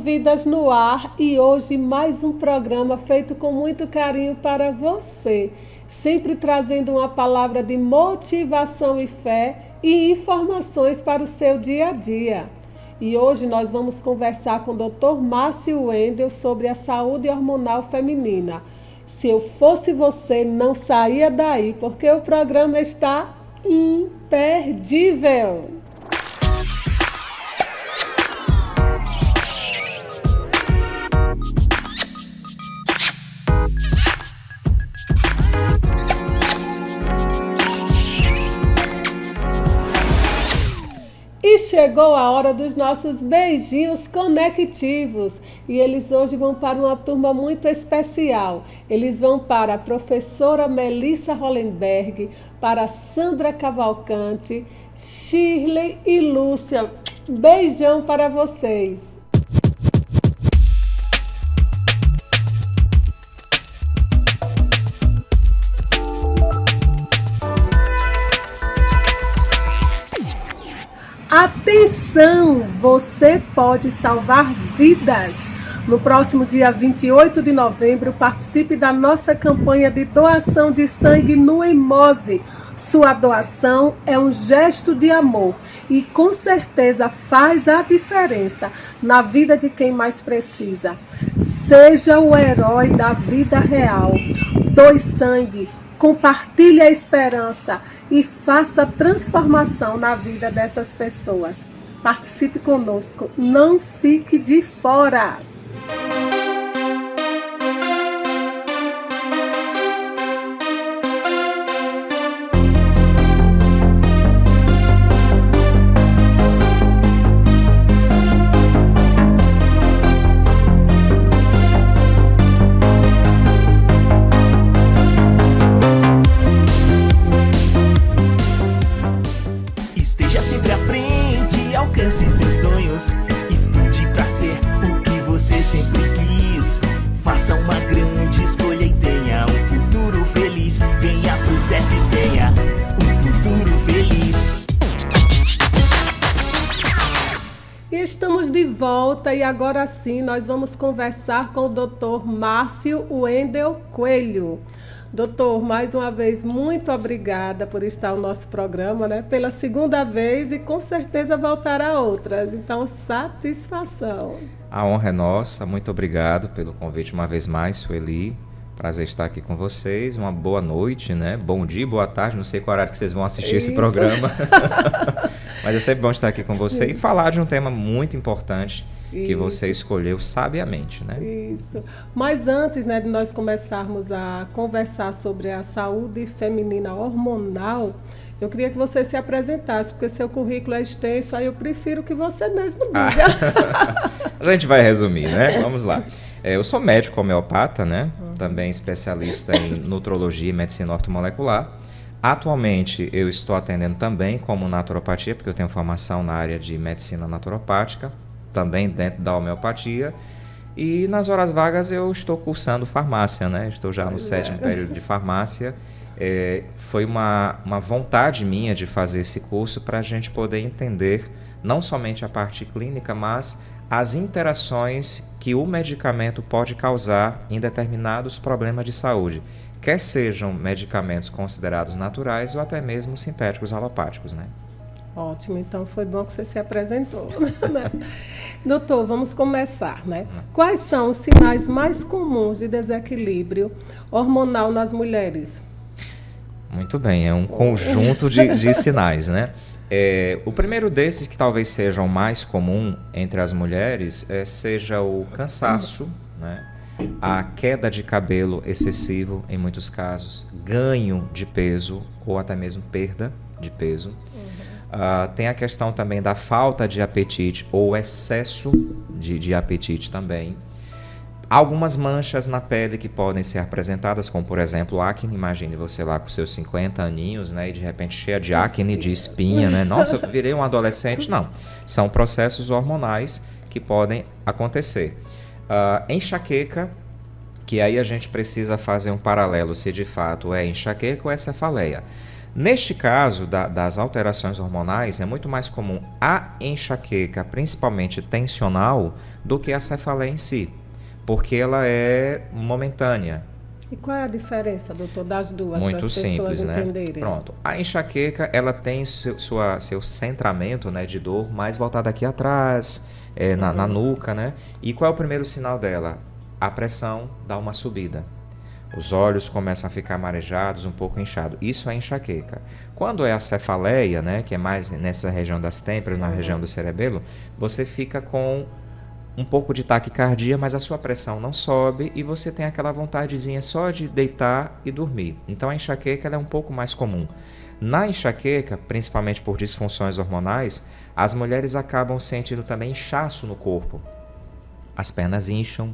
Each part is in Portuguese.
Vidas no Ar e hoje mais um programa feito com muito carinho para você, sempre trazendo uma palavra de motivação e fé e informações para o seu dia a dia. E hoje nós vamos conversar com o Dr. Márcio Wendel sobre a saúde hormonal feminina. Se eu fosse você, não saía daí, porque o programa está imperdível. E chegou a hora dos nossos beijinhos conectivos. E eles hoje vão para uma turma muito especial. Eles vão para a professora Melissa Hollenberg, para Sandra Cavalcante, Shirley e Lúcia. Beijão para vocês. Atenção! Você pode salvar vidas! No próximo dia 28 de novembro, participe da nossa campanha de doação de sangue no Hemose. Sua doação é um gesto de amor e com certeza faz a diferença na vida de quem mais precisa. Seja o herói da vida real. Doe sangue. Compartilhe a esperança e faça transformação na vida dessas pessoas. Participe conosco, não fique de fora! Alcance seus sonhos, estude pra ser o que você sempre quis. Faça uma grande escolha e tenha um futuro feliz. Venha pro certo e tenha um futuro feliz. E estamos de volta e agora sim nós vamos conversar com o Dr. Márcio Wendel Coelho. Doutor, mais uma vez, muito obrigada por estar no nosso programa, né? Pela segunda vez e com certeza voltará outras. Então, satisfação. A honra é nossa. Muito obrigado pelo convite uma vez mais, Sueli. Prazer estar aqui com vocês. Uma boa noite, né? Bom dia, boa tarde. Não sei qual horário que vocês vão assistir esse programa. Mas é sempre bom estar aqui com você e falar de um tema muito importante que você escolheu sabiamente, né? Isso. Mas antes, né, de nós começarmos a conversar sobre a saúde feminina hormonal, eu queria que você se apresentasse, porque seu currículo é extenso, aí eu prefiro que você mesmo diga. A gente vai resumir, né? Vamos lá. Eu sou médico homeopata, né? Também especialista em nutrologia e medicina ortomolecular. Atualmente eu estou atendendo também como naturopatia, porque eu tenho formação na área de medicina naturopática, também dentro da homeopatia, e nas horas vagas eu estou cursando farmácia, né? Estou já no 7º período de farmácia. Foi uma vontade minha de fazer esse curso para a gente poder entender não somente a parte clínica, mas as interações que o medicamento pode causar em determinados problemas de saúde, quer sejam medicamentos considerados naturais ou até mesmo sintéticos alopáticos, né? Ótimo, então foi bom que você se apresentou. Né? Doutor, vamos começar, né? Quais são os sinais mais comuns de desequilíbrio hormonal nas mulheres? Muito bem, é um conjunto de sinais, né? O primeiro desses, que talvez seja o mais comum entre as mulheres, seja o cansaço, né? A queda de cabelo excessivo em muitos casos, ganho de peso ou até mesmo perda de peso. Tem a questão também da falta de apetite ou excesso de apetite também. Algumas manchas na pele que podem ser apresentadas, como por exemplo acne. Imagine você lá com seus 50 aninhos, né, e de repente cheia de acne, de espinha, né? Nossa, eu virei um adolescente. Não, são processos hormonais que podem acontecer. Enxaqueca, que aí a gente precisa fazer um paralelo se de fato é enxaqueca ou é cefaleia. Neste caso das alterações hormonais, é muito mais comum a enxaqueca, principalmente tensional, do que a cefaleia em si, porque ela é momentânea. E qual é a diferença, doutor, das duas, para Muito as pessoas simples, né? entenderem? Pronto. A enxaqueca, ela tem seu centramento, né, de dor mais voltado aqui atrás, na nuca, né? E qual é o primeiro sinal dela? A pressão dá uma subida. Os olhos começam a ficar marejados, um pouco inchados. Isso é enxaqueca. Quando é a cefaleia, né, que é mais nessa região das têmporas, na região do cerebelo, você fica com um pouco de taquicardia, mas a sua pressão não sobe e você tem aquela vontadezinha só de deitar e dormir. Então a enxaqueca ela é um pouco mais comum. Na enxaqueca, principalmente por disfunções hormonais, as mulheres acabam sentindo também inchaço no corpo. As pernas incham,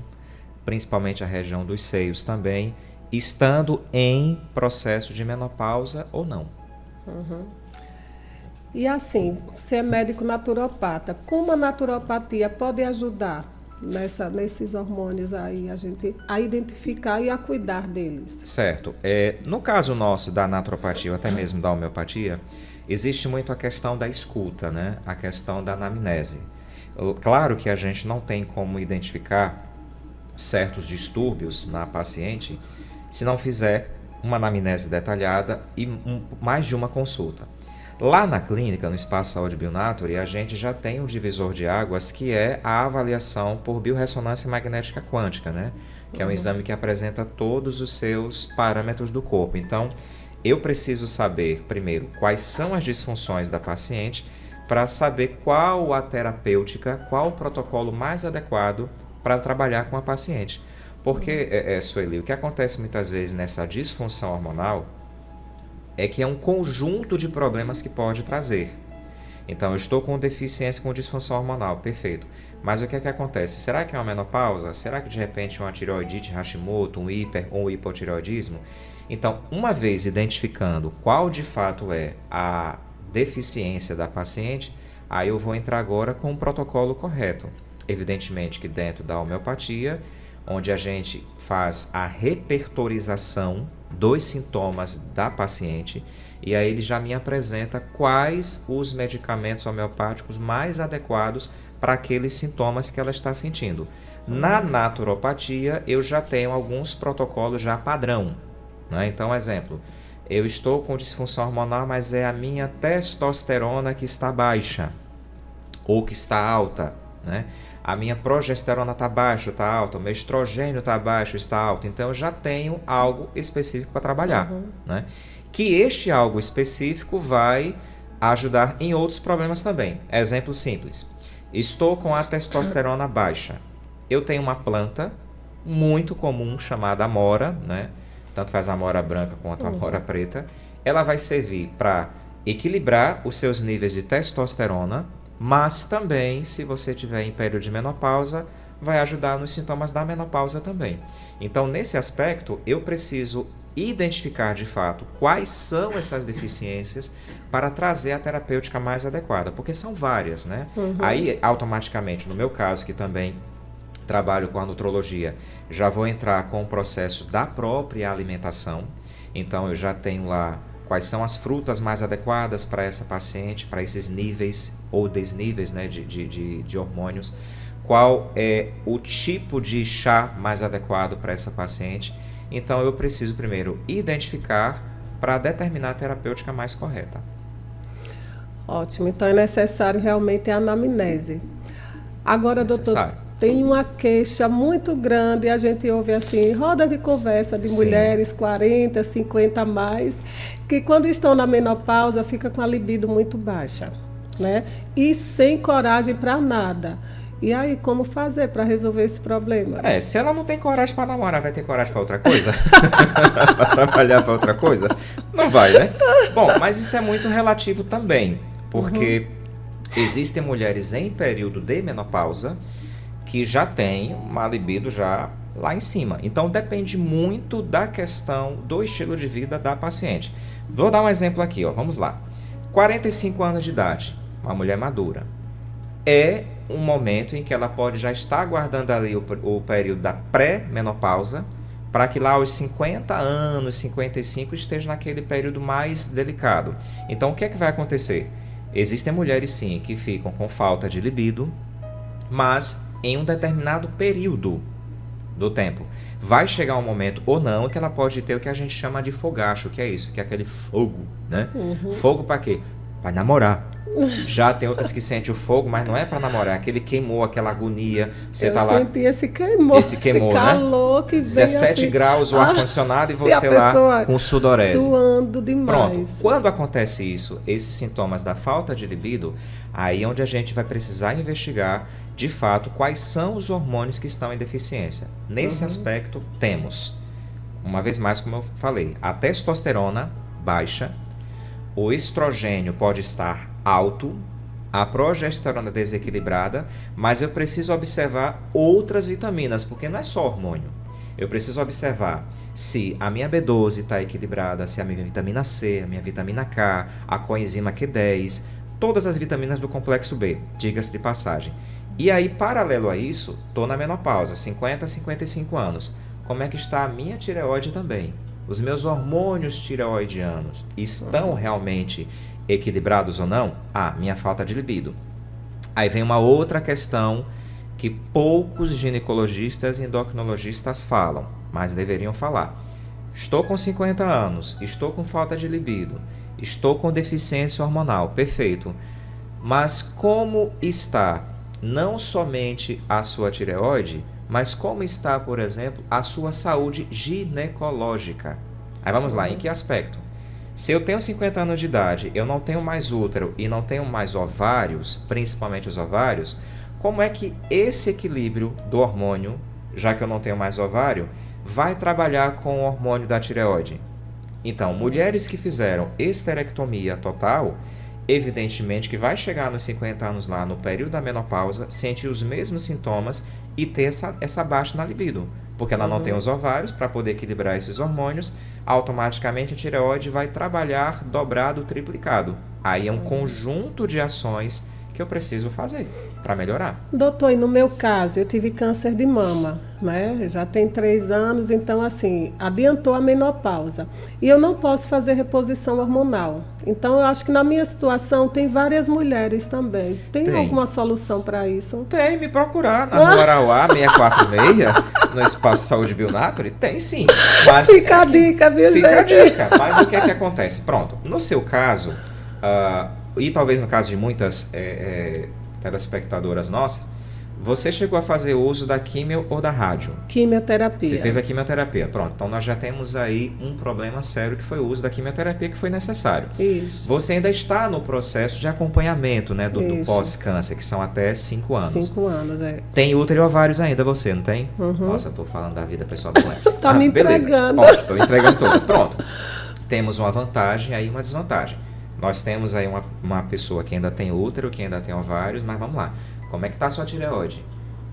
principalmente a região dos seios também, estando em processo de menopausa ou não. E assim, você é médico naturopata, como a naturopatia pode ajudar nesses hormônios aí, a gente a identificar e a cuidar deles? Certo. No caso nosso da naturopatia ou até mesmo da homeopatia, existe muito a questão da escuta, né? A questão da anamnese. Claro que a gente não tem como identificar certos distúrbios na paciente se não fizer uma anamnese detalhada e mais de uma consulta. Lá na clínica, no Espaço Saúde Bionature, a gente já tem um divisor de águas que é a avaliação por biorressonância magnética quântica, né? Que é um exame que apresenta todos os seus parâmetros do corpo. Então, eu preciso saber, primeiro, quais são as disfunções da paciente para saber qual a terapêutica, qual o protocolo mais adequado para trabalhar com a paciente. Porque, Sueli, o que acontece muitas vezes nessa disfunção hormonal é que é um conjunto de problemas que pode trazer. Então, eu estou com deficiência com disfunção hormonal, perfeito. Mas o que é que acontece? Será que é uma menopausa? Será que de repente é uma tireoidite Hashimoto, um hiper ou um hipotireoidismo? Então, uma vez identificando qual de fato é a deficiência da paciente, aí eu vou entrar agora com o protocolo correto. Evidentemente que dentro da homeopatia, onde a gente faz a repertorização dos sintomas da paciente, e aí ele já me apresenta quais os medicamentos homeopáticos mais adequados para aqueles sintomas que ela está sentindo. Na naturopatia, eu já tenho alguns protocolos já padrão, né? Então, exemplo, eu estou com disfunção hormonal, mas é a minha testosterona que está baixa ou que está alta, né? A minha progesterona está baixa, está alta, o meu estrogênio está baixo, está alto. Então, eu já tenho algo específico para trabalhar, né? Que este algo específico vai ajudar em outros problemas também. Exemplo simples. Estou com a testosterona baixa. Eu tenho uma planta muito comum chamada amora, né? Tanto faz a amora branca quanto a amora preta. Ela vai servir para equilibrar os seus níveis de testosterona, mas também, se você estiver em período de menopausa, vai ajudar nos sintomas da menopausa também. Então, nesse aspecto, eu preciso identificar de fato quais são essas deficiências para trazer a terapêutica mais adequada, porque são várias, né? Aí, automaticamente, no meu caso, que também trabalho com a nutrologia, já vou entrar com o processo da própria alimentação. Então, eu já tenho lá quais são as frutas mais adequadas para essa paciente, para esses níveis ou desníveis, né, de hormônios. Qual é o tipo de chá mais adequado para essa paciente. Então, eu preciso primeiro identificar para determinar a terapêutica mais correta. Ótimo, então é necessário realmente a anamnese. Agora, doutor, tem uma queixa muito grande, a gente ouve assim, roda de conversa de mulheres 40, 50 a mais, que quando estão na menopausa fica com a libido muito baixa, né? E sem coragem para nada. E aí, como fazer para resolver esse problema? Se ela não tem coragem para namorar, vai ter coragem para outra coisa? Para trabalhar para outra coisa? Não vai, né? Bom, mas isso é muito relativo também, porque existem mulheres em período de menopausa que já têm uma libido já lá em cima. Então, depende muito da questão do estilo de vida da paciente. Vou dar um exemplo aqui, ó. Vamos lá. 45 anos de idade, uma mulher madura. É um momento em que ela pode já estar aguardando ali o período da pré-menopausa, para que lá aos 50 anos, 55, esteja naquele período mais delicado. Então, o que é que vai acontecer? Existem mulheres, sim, que ficam com falta de libido, mas em um determinado período do tempo. Vai chegar um momento, ou não, que ela pode ter o que a gente chama de fogacho. O que é isso? Que é aquele fogo, né? Fogo para quê? Para namorar. Já tem outras que sentem o fogo, mas não é para namorar. Aquele queimou, aquela agonia. Você tá lá. Eu senti esse queimou, esse calor, né? Que 17 assim, graus o ar-condicionado e você lá com sudorese. Suando demais. Pronto. Quando acontece isso, esses sintomas da falta de libido, aí é onde a gente vai precisar investigar, de fato, quais são os hormônios que estão em deficiência. Nesse aspecto, temos, uma vez mais, como eu falei, a testosterona baixa, o estrogênio pode estar alto, a progesterona desequilibrada, mas eu preciso observar outras vitaminas, porque não é só hormônio. Eu preciso observar se a minha B12 está equilibrada, se a minha vitamina C, a minha vitamina K, a coenzima Q10, todas as vitaminas do complexo B, diga-se de passagem. E aí, paralelo a isso, estou na menopausa, 50 a 55 anos. Como é que está a minha tireoide também? Os meus hormônios tireoidianos estão realmente equilibrados ou não? Ah, minha falta de libido. Aí vem uma outra questão que poucos ginecologistas e endocrinologistas falam, mas deveriam falar. Estou com 50 anos, estou com falta de libido, estou com deficiência hormonal, perfeito. Mas como está não somente a sua tireoide, mas como está, por exemplo, a sua saúde ginecológica? Aí vamos lá, em que aspecto? Se eu tenho 50 anos de idade, eu não tenho mais útero e não tenho mais ovários, principalmente os ovários, como é que esse equilíbrio do hormônio, já que eu não tenho mais ovário, vai trabalhar com o hormônio da tireoide? Então, mulheres que fizeram esterectomia total, evidentemente que vai chegar nos 50 anos lá, no período da menopausa, sentir os mesmos sintomas e ter essa baixa na libido, porque ela não tem os ovários para poder equilibrar esses hormônios, automaticamente a tireoide vai trabalhar dobrado, triplicado. Aí é um conjunto de ações que eu preciso fazer para melhorar. Doutor, e no meu caso, eu tive câncer de mama, né? Já tem 3 anos, então assim, adiantou a menopausa. E eu não posso fazer reposição hormonal. Então eu acho que na minha situação tem várias mulheres também. Tem alguma solução para isso? Tem, me procurar na Rua Arauá 646, no Espaço Saúde Bionature, tem sim. Mas fica a dica, viu, gente? Fica a dica, mas o que é que acontece? Pronto, no seu caso, e talvez no caso de muitas telespectadoras nossas, você chegou a fazer uso da quimio ou da rádio? Quimioterapia. Você fez a quimioterapia, pronto. Então nós já temos aí um problema sério que foi o uso da quimioterapia que foi necessário. Isso. Você ainda está no processo de acompanhamento, né, do pós-câncer, que são até 5 anos. 5 anos, é. Tem útero e ovários ainda, você, não tem? Nossa, eu tô falando da vida pessoal da mulher. Tá me entregando. Estou entregando tudo. Pronto. Temos uma vantagem e aí uma desvantagem. Nós temos aí uma pessoa que ainda tem útero, que ainda tem ovários, mas vamos lá. Como é que está a sua tireoide?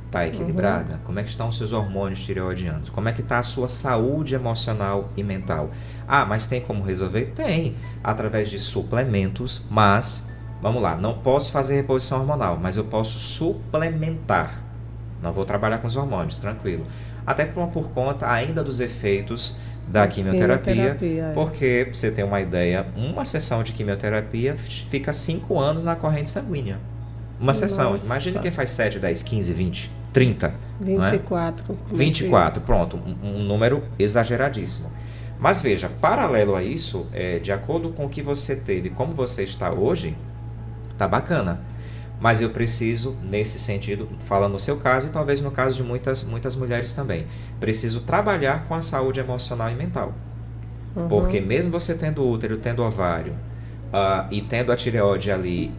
Está equilibrada? Como é que estão os seus hormônios tireoidianos? Como é que está a sua saúde emocional e mental? Ah, mas tem como resolver? Tem. Através de suplementos, mas, vamos lá, não posso fazer reposição hormonal, mas eu posso suplementar. Não vou trabalhar com os hormônios, tranquilo. Até por conta ainda dos efeitos da quimioterapia, porque, pra você ter uma ideia, uma sessão de quimioterapia fica 5 anos na corrente sanguínea. Uma sessão. Imagine quem faz 7, 10, 15, 20, 30. 24. Não é? 24, pronto. Um número exageradíssimo. Mas veja, paralelo a isso, de acordo com o que você teve, como você está hoje, tá bacana. Mas eu preciso, nesse sentido, falando no seu caso e talvez no caso de muitas mulheres também, preciso trabalhar com a saúde emocional e mental. Porque mesmo você tendo útero, tendo ovário e tendo a tireoide ali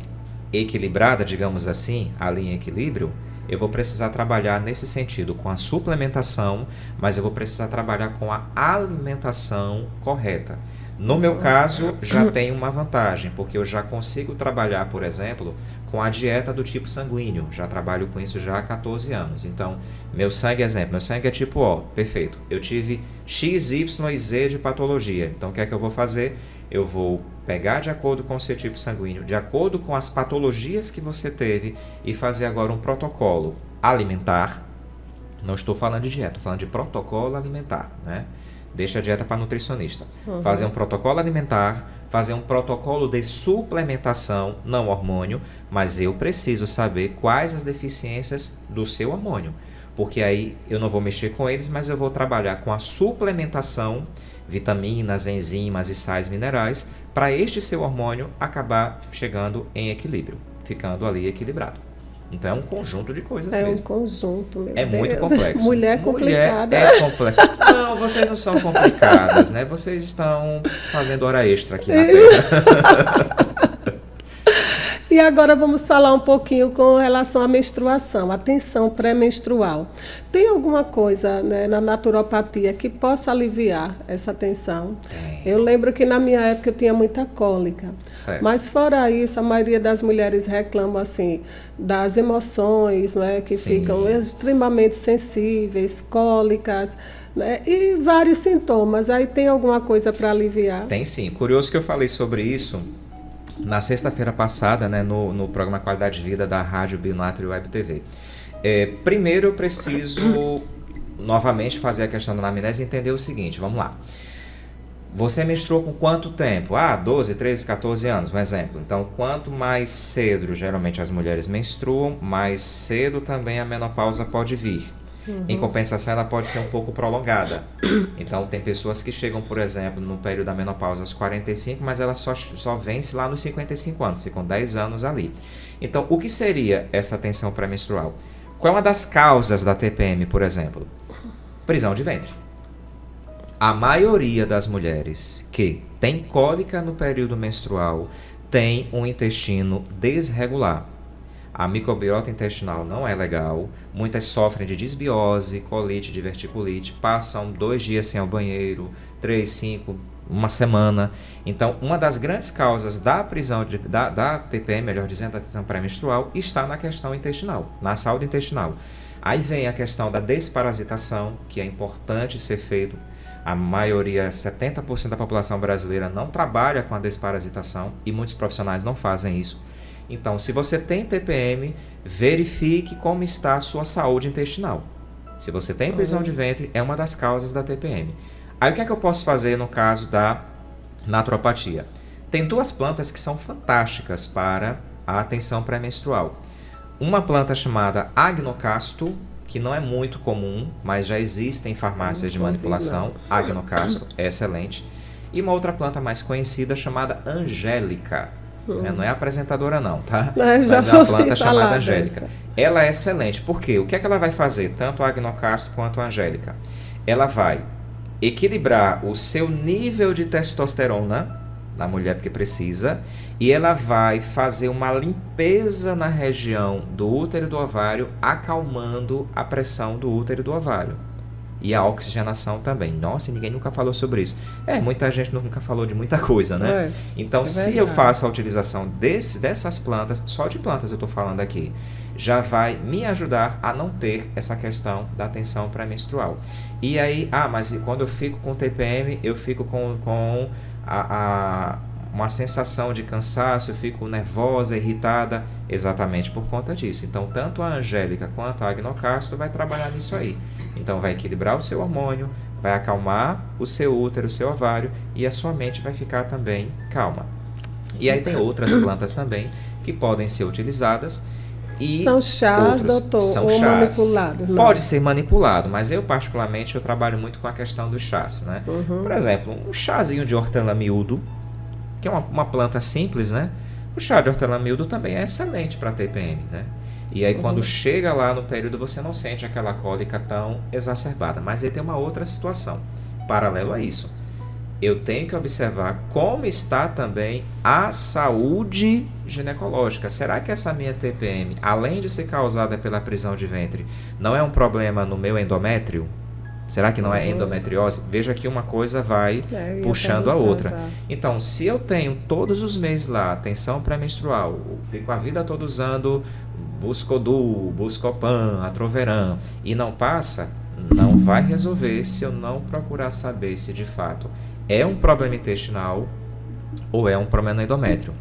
equilibrada, digamos assim, ali em equilíbrio, eu vou precisar trabalhar nesse sentido com a suplementação, mas eu vou precisar trabalhar com a alimentação correta. No meu caso, já tem uma vantagem, porque eu já consigo trabalhar, por exemplo, com a dieta do tipo sanguíneo. Já trabalho com isso já há 14 anos. Então, meu sangue é tipo O, perfeito. Eu tive X, Y e Z de patologia. Então, o que é que eu vou fazer? Eu vou pegar de acordo com o seu tipo sanguíneo, de acordo com as patologias que você teve e fazer agora um protocolo alimentar, Não estou falando de dieta, estou falando de protocolo alimentar, né? Deixa a dieta para nutricionista. Fazer um protocolo alimentar, fazer um protocolo de suplementação, não hormônio, mas eu preciso saber quais as deficiências do seu hormônio. Porque aí eu não vou mexer com eles, mas eu vou trabalhar com a suplementação, vitaminas, enzimas e sais minerais, para este seu hormônio acabar chegando em equilíbrio, ficando ali equilibrado. Então é um conjunto de coisas mesmo. É um conjunto, meu É Deus. muito complexo. Mulher complicada. Mulher é complexa. Não, vocês não são complicadas, né? Vocês estão fazendo hora extra aqui na Terra. E agora vamos falar um pouquinho com relação à menstruação, a tensão pré-menstrual. Tem alguma coisa, né, na naturopatia que possa aliviar essa tensão? Eu lembro que na minha época eu tinha muita cólica. Certo. Mas fora isso, a maioria das mulheres reclamam assim das emoções, né, que Sim. ficam extremamente sensíveis, cólicas, né, e vários sintomas. Aí tem alguma coisa para aliviar? Tem sim. Curioso que eu falei sobre isso na sexta-feira passada, né, no programa Qualidade de Vida da Rádio Bionatrio Web TV. Primeiro eu preciso novamente fazer a questão da anamnese e entender o seguinte, vamos lá. Você menstruou com quanto tempo? 12, 13, 14 anos, um exemplo. Então, quanto mais cedo, geralmente as mulheres menstruam, mais cedo também a menopausa pode vir. Em compensação, ela pode ser um pouco prolongada. Então, tem pessoas que chegam, por exemplo, no período da menopausa aos 45, mas ela só vence lá nos 55 anos, ficam 10 anos ali. Então, o que seria essa tensão pré-menstrual? Qual é uma das causas da TPM, por exemplo? Prisão de ventre. A maioria das mulheres que tem cólica no período menstrual tem um intestino desregular. A microbiota intestinal não é legal, muitas sofrem de disbiose, colite, diverticulite, passam 2 dias sem ir ao banheiro, 3, 5, uma semana. Então, uma das grandes causas da prisão da TPM, melhor dizendo, da tensão pré-menstrual, está na questão intestinal, na saúde intestinal. Aí vem a questão da desparasitação, que é importante ser feito. A maioria, 70% da população brasileira não trabalha com a desparasitação e muitos profissionais não fazem isso. Então, se você tem TPM, verifique como está a sua saúde intestinal. Se você tem prisão de ventre, é uma das causas da TPM. Aí, o que é que eu posso fazer no caso da naturopatia? Tem 2 plantas que são fantásticas para a tensão pré-menstrual. Uma planta chamada agnocasto, que não é muito comum, mas já existem farmácias de manipulação. Agnocasto é excelente. E uma outra planta mais conhecida chamada angélica. Não é apresentadora não, tá? Mas é uma planta chamada angélica. Ela é excelente, porque o que é que ela vai fazer? Tanto a agnocasto quanto a angélica. Ela vai equilibrar o seu nível de testosterona na mulher porque precisa, e ela vai fazer uma limpeza na região do útero e do ovário, acalmando a pressão do útero e do ovário. E a oxigenação também. Nossa, ninguém nunca falou sobre isso. Muita gente nunca falou de muita coisa, né? Então, se eu faço a utilização dessas plantas, só de plantas eu estou falando aqui, já vai me ajudar a não ter essa questão da tensão pré-menstrual. E aí, mas quando eu fico com TPM, eu fico com uma sensação de cansaço, eu fico nervosa, irritada, exatamente por conta disso. Então, tanto a angélica quanto a agnocasto vai trabalhar nisso aí. Então, vai equilibrar o seu hormônio, vai acalmar o seu útero, o seu ovário, e a sua mente vai ficar também calma. E aí tem outras plantas também que podem ser utilizadas. E são chás, doutor, são ou chás. manipulado? Não. Pode ser manipulado, mas eu particularmente eu trabalho muito com a questão dos chás, né? Por exemplo, um chazinho de hortelã-miúdo, que é uma planta simples, né? O chá de hortelã-miúdo também é excelente para TPM, né? E aí quando chega lá no período você não sente aquela cólica tão exacerbada. Mas aí tem uma outra situação, paralelo a isso. Eu tenho que observar como está também a saúde ginecológica. Será que essa minha TPM, além de ser causada pela prisão de ventre, não é um problema no meu endométrio? Será que não é endometriose? Veja que uma coisa vai puxando a outra. Já. Então, se eu tenho todos os meses lá tensão pré-menstrual, fico a vida toda usando Buscodu, Buscopan, Atroveran e não passa, não vai resolver se eu não procurar saber se de fato é um problema intestinal ou é um problema no endométrio.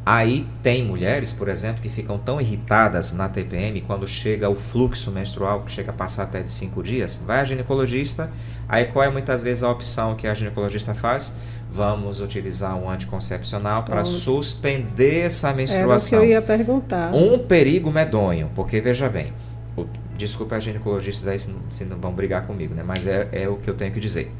Aí tem mulheres, por exemplo, que ficam tão irritadas na TPM quando chega o fluxo menstrual, que chega a passar até de 5 dias, vai a ginecologista, aí qual é muitas vezes a opção que a ginecologista faz? Vamos utilizar um anticoncepcional para suspender essa menstruação. Era o que eu ia perguntar. Um perigo medonho, porque veja bem, desculpa as ginecologistas aí se não vão brigar comigo, né? Mas é o que eu tenho que dizer.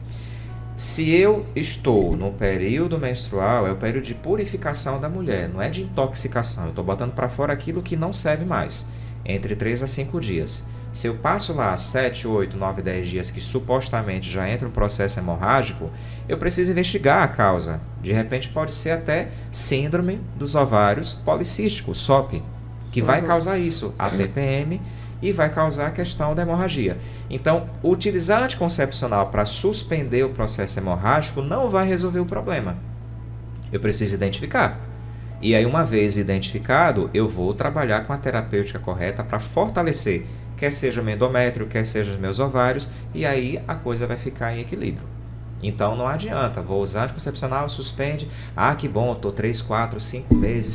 Se eu estou no período menstrual, é o período de purificação da mulher, não é de intoxicação. Eu estou botando para fora aquilo que não serve mais, entre 3 a 5 dias. Se eu passo lá 7, 8, 9, 10 dias que supostamente já entra um processo hemorrágico, eu preciso investigar a causa. De repente pode ser até síndrome dos ovários policísticos, SOP, que vai causar isso, a TPM, e vai causar a questão da hemorragia. Então, utilizar anticoncepcional para suspender o processo hemorrágico não vai resolver o problema. Eu preciso identificar. E aí, uma vez identificado, eu vou trabalhar com a terapêutica correta para fortalecer, quer seja meu endométrio, quer seja os meus ovários, e aí a coisa vai ficar em equilíbrio. Então, não adianta, vou usar anticoncepcional, suspende, que bom, estou 3, 4, 5 meses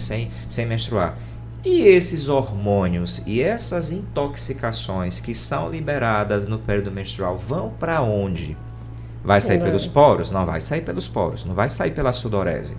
sem menstruar. E esses hormônios e essas intoxicações que são liberadas no período menstrual vão para onde? Vai sair pelos poros? Não vai sair pelos poros, não vai sair pela sudorese.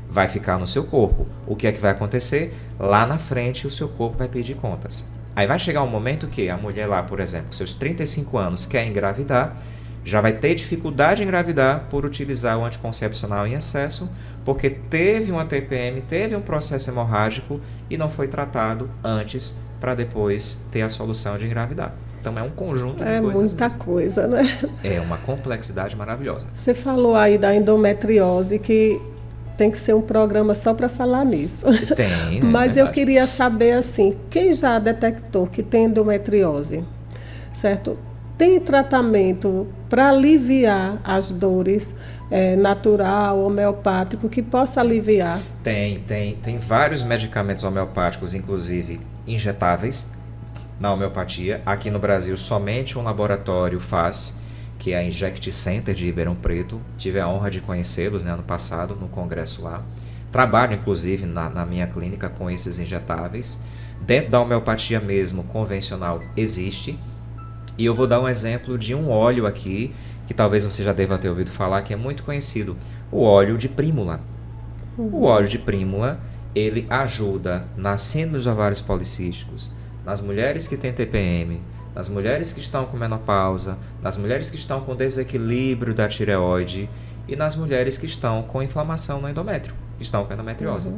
Vai ficar no seu corpo. O que é que vai acontecer? Lá na frente o seu corpo vai pedir contas. Aí vai chegar um momento que a mulher lá, por exemplo, seus 35 anos quer engravidar, já vai ter dificuldade em engravidar por utilizar o anticoncepcional em excesso, porque teve uma TPM, teve um processo hemorrágico e não foi tratado antes para depois ter a solução de engravidar. Então é um conjunto de coisas. É muita coisa, né? É uma complexidade maravilhosa. Você falou aí da endometriose, que tem que ser um programa só para falar nisso. Tem, Mas eu queria saber, assim, quem já detectou que tem endometriose, certo? Tem tratamento para aliviar as dores, natural, homeopático, que possa aliviar? Tem vários medicamentos homeopáticos, inclusive injetáveis, na homeopatia. Aqui no Brasil, somente um laboratório faz, que é a Inject Center de Ribeirão Preto. Tive a honra de conhecê-los, ano passado, no congresso lá. Trabalho, inclusive, na minha clínica com esses injetáveis. Dentro da homeopatia mesmo, convencional, existe. E eu vou dar um exemplo de um óleo aqui, que talvez você já deva ter ouvido falar, que é muito conhecido. O óleo de prímula. O óleo de prímula, ele ajuda na síndrome dos ovários policísticos, nas mulheres que têm TPM, nas mulheres que estão com menopausa, nas mulheres que estão com desequilíbrio da tireoide e nas mulheres que estão com inflamação no endométrio, que estão com endometriose.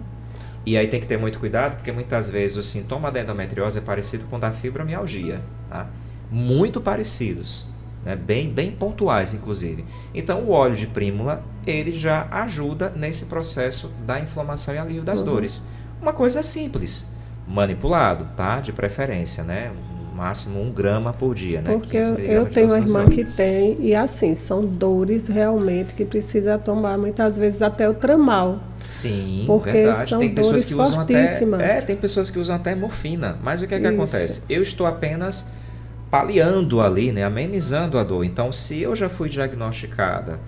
E aí tem que ter muito cuidado, porque muitas vezes o sintoma da endometriose é parecido com o da fibromialgia, tá? Muito parecidos, né? bem pontuais, inclusive. Então, o óleo de prímula, ele já ajuda nesse processo da inflamação e alívio das dores. Uma coisa simples, manipulado, tá? De preferência, né? Máximo 1 grama por dia, né? Porque eu tenho uma irmã que tem, e assim, são dores realmente que precisa tomar, muitas vezes até o tramal. Sim, porque verdade. São tem pessoas dores que usam fortíssimas. tem pessoas que usam até morfina. Mas o que é que acontece? Eu estou apenas paliando ali, né? Amenizando a dor. Então, se eu já fui diagnosticada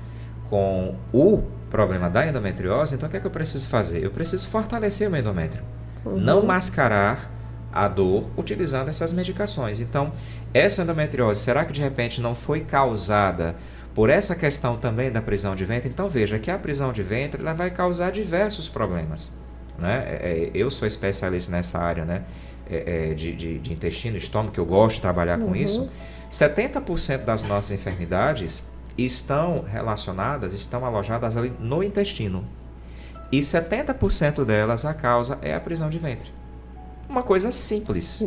com o problema da endometriose, então o que é que eu preciso fazer? Eu preciso fortalecer o meu endométrio. Não mascarar a dor utilizando essas medicações. Então, essa endometriose, será que de repente não foi causada por essa questão também da prisão de ventre? Então, veja que a prisão de ventre ela vai causar diversos problemas, né? Eu sou especialista nessa área, né? De intestino, estômago, que eu gosto de trabalhar com isso. 70% das nossas enfermidades estão relacionadas, estão alojadas ali no intestino. E 70% delas, a causa é a prisão de ventre. Uma coisa simples.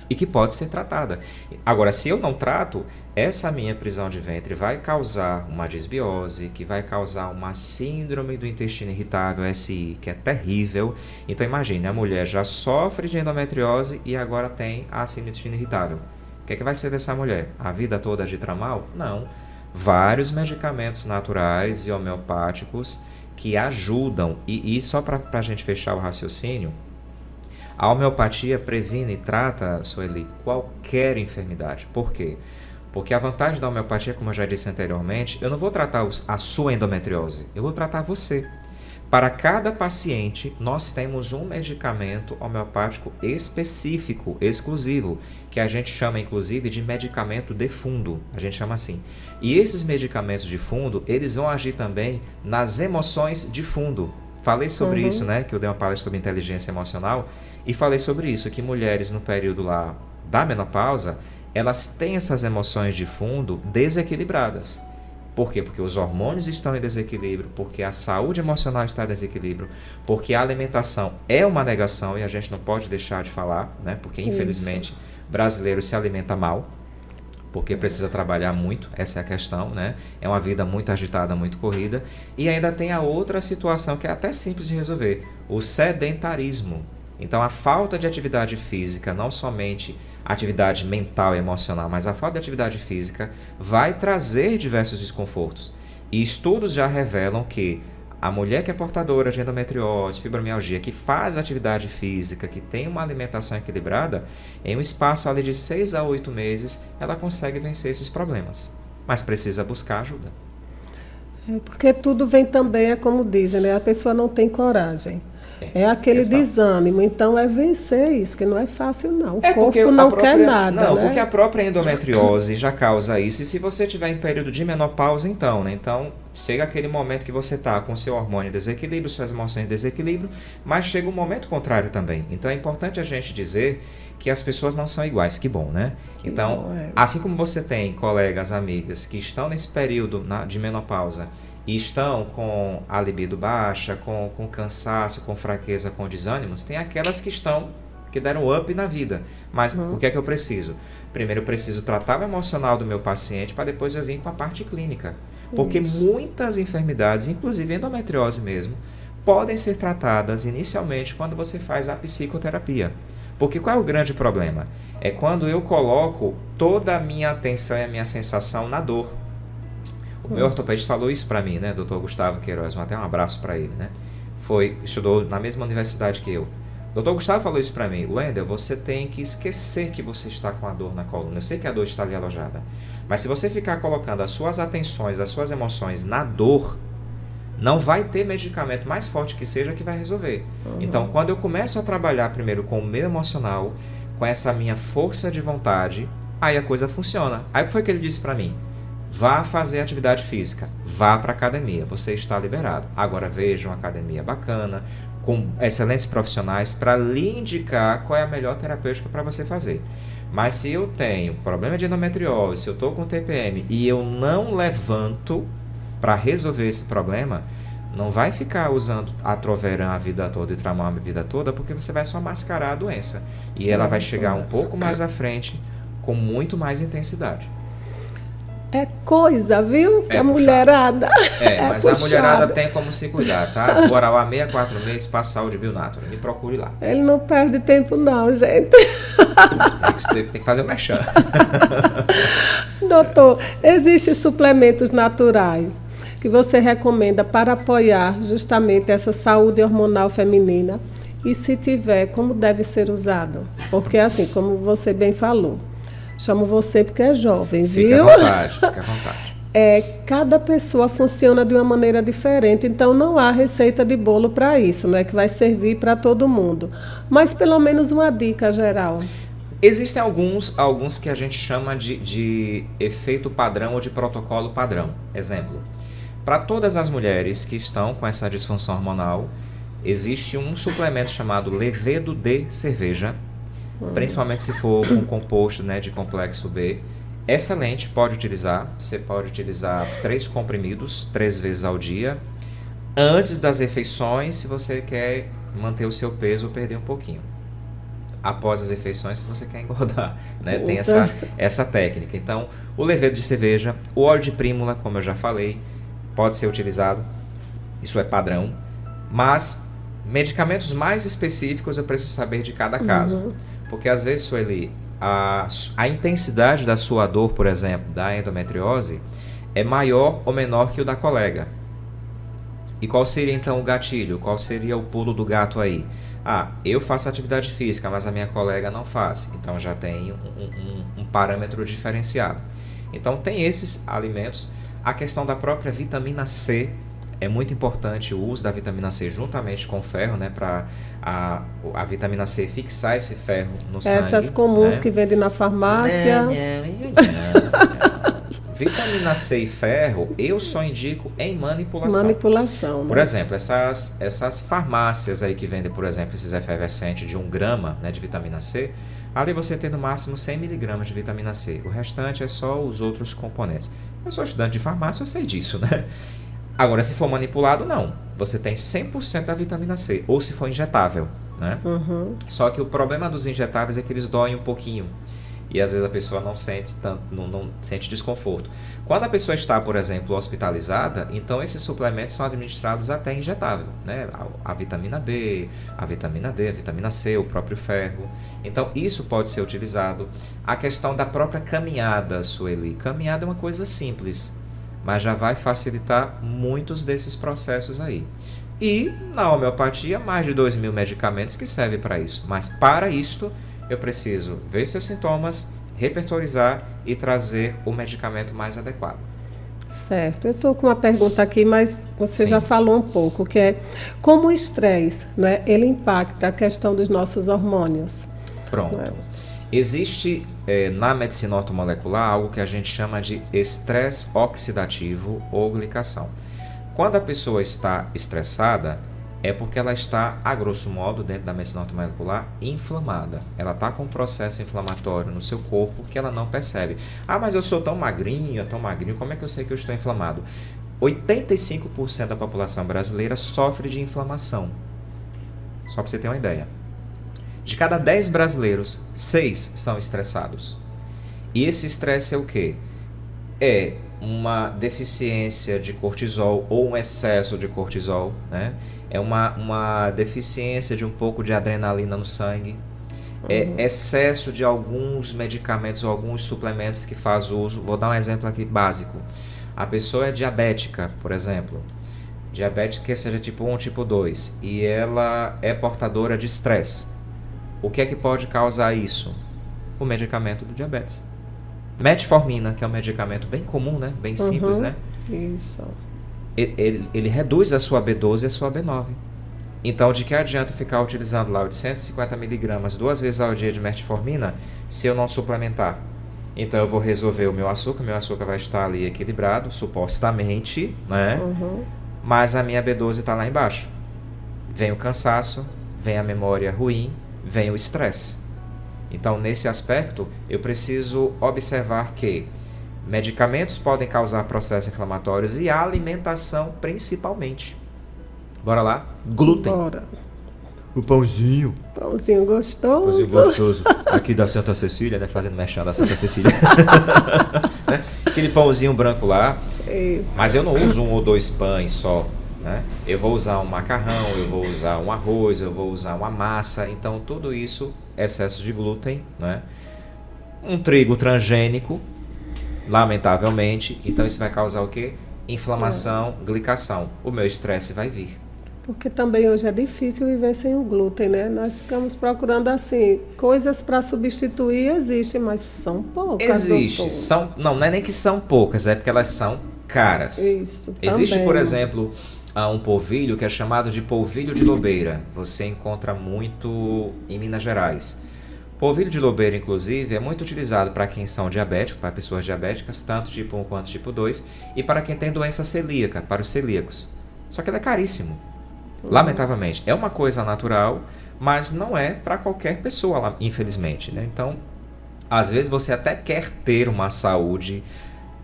E que pode ser tratada. Agora, se eu não trato, essa minha prisão de ventre vai causar uma disbiose, que vai causar uma síndrome do intestino irritável, SI, que é terrível. Então, imagine, a mulher já sofre de endometriose e agora tem a síndrome do intestino irritável. O que é que vai ser dessa mulher? A vida toda de tramal? Não. Vários medicamentos naturais e homeopáticos que ajudam. E só para a gente fechar o raciocínio, a homeopatia previne e trata, Sueli, qualquer enfermidade. Por quê? Porque a vantagem da homeopatia, como eu já disse anteriormente, eu não vou tratar a sua endometriose, eu vou tratar você. Para cada paciente, nós temos um medicamento homeopático específico, exclusivo, que a gente chama, inclusive, de medicamento de fundo. A gente chama assim. E esses medicamentos de fundo, eles vão agir também nas emoções de fundo. Falei sobre isso, né? Que eu dei uma palestra sobre inteligência emocional. E falei sobre isso, que mulheres no período lá da menopausa, elas têm essas emoções de fundo desequilibradas. Por quê? Porque os hormônios estão em desequilíbrio, porque a saúde emocional está em desequilíbrio, porque a alimentação é uma negação e a gente não pode deixar de falar, né? Porque infelizmente brasileiro se alimenta mal, porque precisa trabalhar muito, essa é a questão, né? É uma vida muito agitada, muito corrida. E ainda tem a outra situação que é até simples de resolver, o sedentarismo. Então a falta de atividade física, não somente atividade mental e emocional, mas a falta de atividade física vai trazer diversos desconfortos. E estudos já revelam que a mulher que é portadora de endometriose, fibromialgia, que faz atividade física, que tem uma alimentação equilibrada, em um espaço ali de 6 a 8 meses, ela consegue vencer esses problemas. Mas precisa buscar ajuda. Porque tudo vem também, é como dizem, né? A pessoa não tem coragem. É aquele desânimo, então é vencer isso, que não é fácil não. O corpo não quer nada. Não, né? Porque a própria endometriose já causa isso. E se você estiver em período de menopausa, então, né? Então, chega aquele momento que você está com seu hormônio em desequilíbrio, suas emoções em desequilíbrio, mas chega um momento contrário também. Então é importante a gente dizer que as pessoas não são iguais, que bom, né? Então, assim como você tem colegas, amigas que estão nesse período de menopausa, e estão com a libido baixa, com cansaço, com fraqueza, com desânimos, tem aquelas que deram up na vida. Mas o que é que eu preciso? Primeiro eu preciso tratar o emocional do meu paciente para depois eu vir com a parte clínica. Porque muitas enfermidades, inclusive endometriose mesmo, podem ser tratadas inicialmente quando você faz a psicoterapia. Porque qual é o grande problema? É quando eu coloco toda a minha atenção e a minha sensação na dor. O meu ortopedista falou isso para mim, né, Dr. Gustavo Queiroz, até um abraço para ele, né? Estudou na mesma universidade que eu. Dr. Gustavo falou isso para mim: Wendel, você tem que esquecer que você está com a dor na coluna. Eu sei que a dor está ali alojada, mas se você ficar colocando as suas atenções, as suas emoções na dor, não vai ter medicamento mais forte que seja que vai resolver. Então, quando eu começo a trabalhar primeiro com o meu emocional, com essa minha força de vontade, aí a coisa funciona. Aí o que foi que ele disse para mim? Vá fazer atividade física, vá para a academia, você está liberado. Agora veja uma academia bacana, com excelentes profissionais, para lhe indicar qual é a melhor terapêutica para você fazer. Mas se eu tenho problema de endometriose, se eu estou com TPM e eu não levanto para resolver esse problema, não vai ficar usando Atroveran a vida toda e Tramam a vida toda, porque você vai só mascarar a doença. E ela vai chegar um pouco mais à frente, com muito mais intensidade. É coisa, viu? A mulherada. Mas a mulherada tem como se cuidar, tá? Bora lá, 64 meses, passa saúde Bionatura. Me procure lá. Ele não perde tempo, não, gente. Tem que fazer o merchan. Doutor, existem suplementos naturais que você recomenda para apoiar justamente essa saúde hormonal feminina? E se tiver, como deve ser usado? Porque assim, como você bem falou, chamo você porque é jovem, viu? Fica à vontade. Cada pessoa funciona de uma maneira diferente, então não há receita de bolo para isso, não é que vai servir para todo mundo. Mas pelo menos uma dica geral. Existem alguns que a gente chama de efeito padrão ou de protocolo padrão. Exemplo, para todas as mulheres que estão com essa disfunção hormonal, existe um suplemento chamado levedo de cerveja, principalmente se for um composto, né, de complexo B. Excelente, pode utilizar. Você pode utilizar 3 comprimidos, 3 vezes ao dia, antes das refeições, se você quer manter o seu peso ou perder um pouquinho. Após as refeições, se você quer engordar, né? Tem essa técnica. Então, o levedo de cerveja, o óleo de prímula, como eu já falei, pode ser utilizado. Isso é padrão. Mas medicamentos mais específicos eu preciso saber de cada caso. Porque às vezes, Sueli, a intensidade da sua dor, por exemplo, da endometriose, é maior ou menor que o da colega. E qual seria então o gatilho? Qual seria o pulo do gato aí? Eu faço atividade física, mas a minha colega não faz. Então já tem um parâmetro diferenciado. Então tem esses alimentos. A questão da própria vitamina C é muito importante o uso da vitamina C juntamente com o ferro, né, para a vitamina C fixar esse ferro no sangue. Essas comuns, né? que vendem na farmácia. Não. Vitamina C e ferro, eu só indico em manipulação. Manipulação, né? Por exemplo, essas farmácias aí que vendem, por exemplo, esses efervescentes de 1 grama, né, de vitamina C, ali você tem no máximo 100 miligramas de vitamina C. O restante é só os outros componentes. Eu sou estudante de farmácia, eu sei disso, né? Agora, se for manipulado, não. Você tem 100% da vitamina C, ou se for injetável, né? Uhum. Só que o problema dos injetáveis é que eles doem um pouquinho. E às vezes a pessoa não sente tanto, não sente desconforto. Quando a pessoa está, por exemplo, hospitalizada, então esses suplementos são administrados até injetável, né? A vitamina B, a vitamina D, a vitamina C, o próprio ferro. Então isso pode ser utilizado. A questão da própria caminhada, Sueli. Caminhada é uma coisa simples, mas já vai facilitar muitos desses processos aí. E na homeopatia, mais de 2.000 medicamentos que servem para isso. Mas para isto, eu preciso ver seus sintomas, repertorizar e trazer o medicamento mais adequado. Certo. Eu estou com uma pergunta aqui, mas você Sim. já falou um pouco, que é como o estresse, né, ele impacta a questão dos nossos hormônios. Pronto. Existe na medicina ortomolecular algo que a gente chama de estresse oxidativo ou glicação. Quando a pessoa está estressada, é porque ela está, a grosso modo, dentro da medicina ortomolecular, inflamada. Ela está com um processo inflamatório no seu corpo que ela não percebe. Ah, mas eu sou tão magrinho, como é que eu sei que eu estou inflamado? 85% da população brasileira sofre de inflamação. Só para você ter uma ideia. De cada 10 brasileiros, 6 são estressados. E esse estresse é o quê? É uma deficiência de cortisol ou um excesso de cortisol, né? É uma deficiência de um pouco de adrenalina no sangue, é excesso de alguns medicamentos ou alguns suplementos que faz uso. Vou dar um exemplo aqui básico. A pessoa é diabética, por exemplo, diabética que seja tipo 1, tipo 2, e ela é portadora de estresse. O que é que pode causar isso? O medicamento do diabetes. Metformina, que é um medicamento bem comum, né? Bem simples, né? Isso. Ele reduz a sua B12 e a sua B9. Então, de que adianta ficar utilizando lá 850 miligramas 2 vezes ao dia de metformina se eu não suplementar? Então, eu vou resolver o meu açúcar vai estar ali equilibrado, supostamente, né? Mas a minha B12 está lá embaixo. Vem o cansaço, vem a memória ruim, vem o estresse. Então, nesse aspecto, eu preciso observar que medicamentos podem causar processos inflamatórios e a alimentação principalmente. Bora lá? Glúten. Bora. O pãozinho. Pãozinho gostoso. Pãozinho gostoso. Aqui da Santa Cecília, né? Fazendo mexendo da Santa Cecília. Né? Aquele pãozinho branco lá. Isso. Mas eu não uso 1 ou 2 pães só. Né? Eu vou usar um macarrão, eu vou usar um arroz, eu vou usar uma massa. Então, tudo isso, excesso de glúten, né? Um trigo transgênico, lamentavelmente. Então, isso vai causar o quê? Inflamação, glicação. O meu estresse vai vir. Porque também hoje é difícil viver sem o glúten, né? Nós ficamos procurando, assim, coisas para substituir, existem, mas são poucas. Existe, não é nem que são poucas, é porque elas são caras. Isso, existe, também. por exemplo, um polvilho que é chamado de polvilho de lobeira. Você encontra muito em Minas Gerais. Polvilho de lobeira, inclusive, é muito utilizado para quem são diabéticos, para pessoas diabéticas, tanto tipo 1 quanto tipo 2, e para quem tem doença celíaca, para os celíacos. Só que ele é caríssimo. Lamentavelmente. É uma coisa natural, mas não é para qualquer pessoa, infelizmente, né? Então, às vezes você até quer ter uma saúde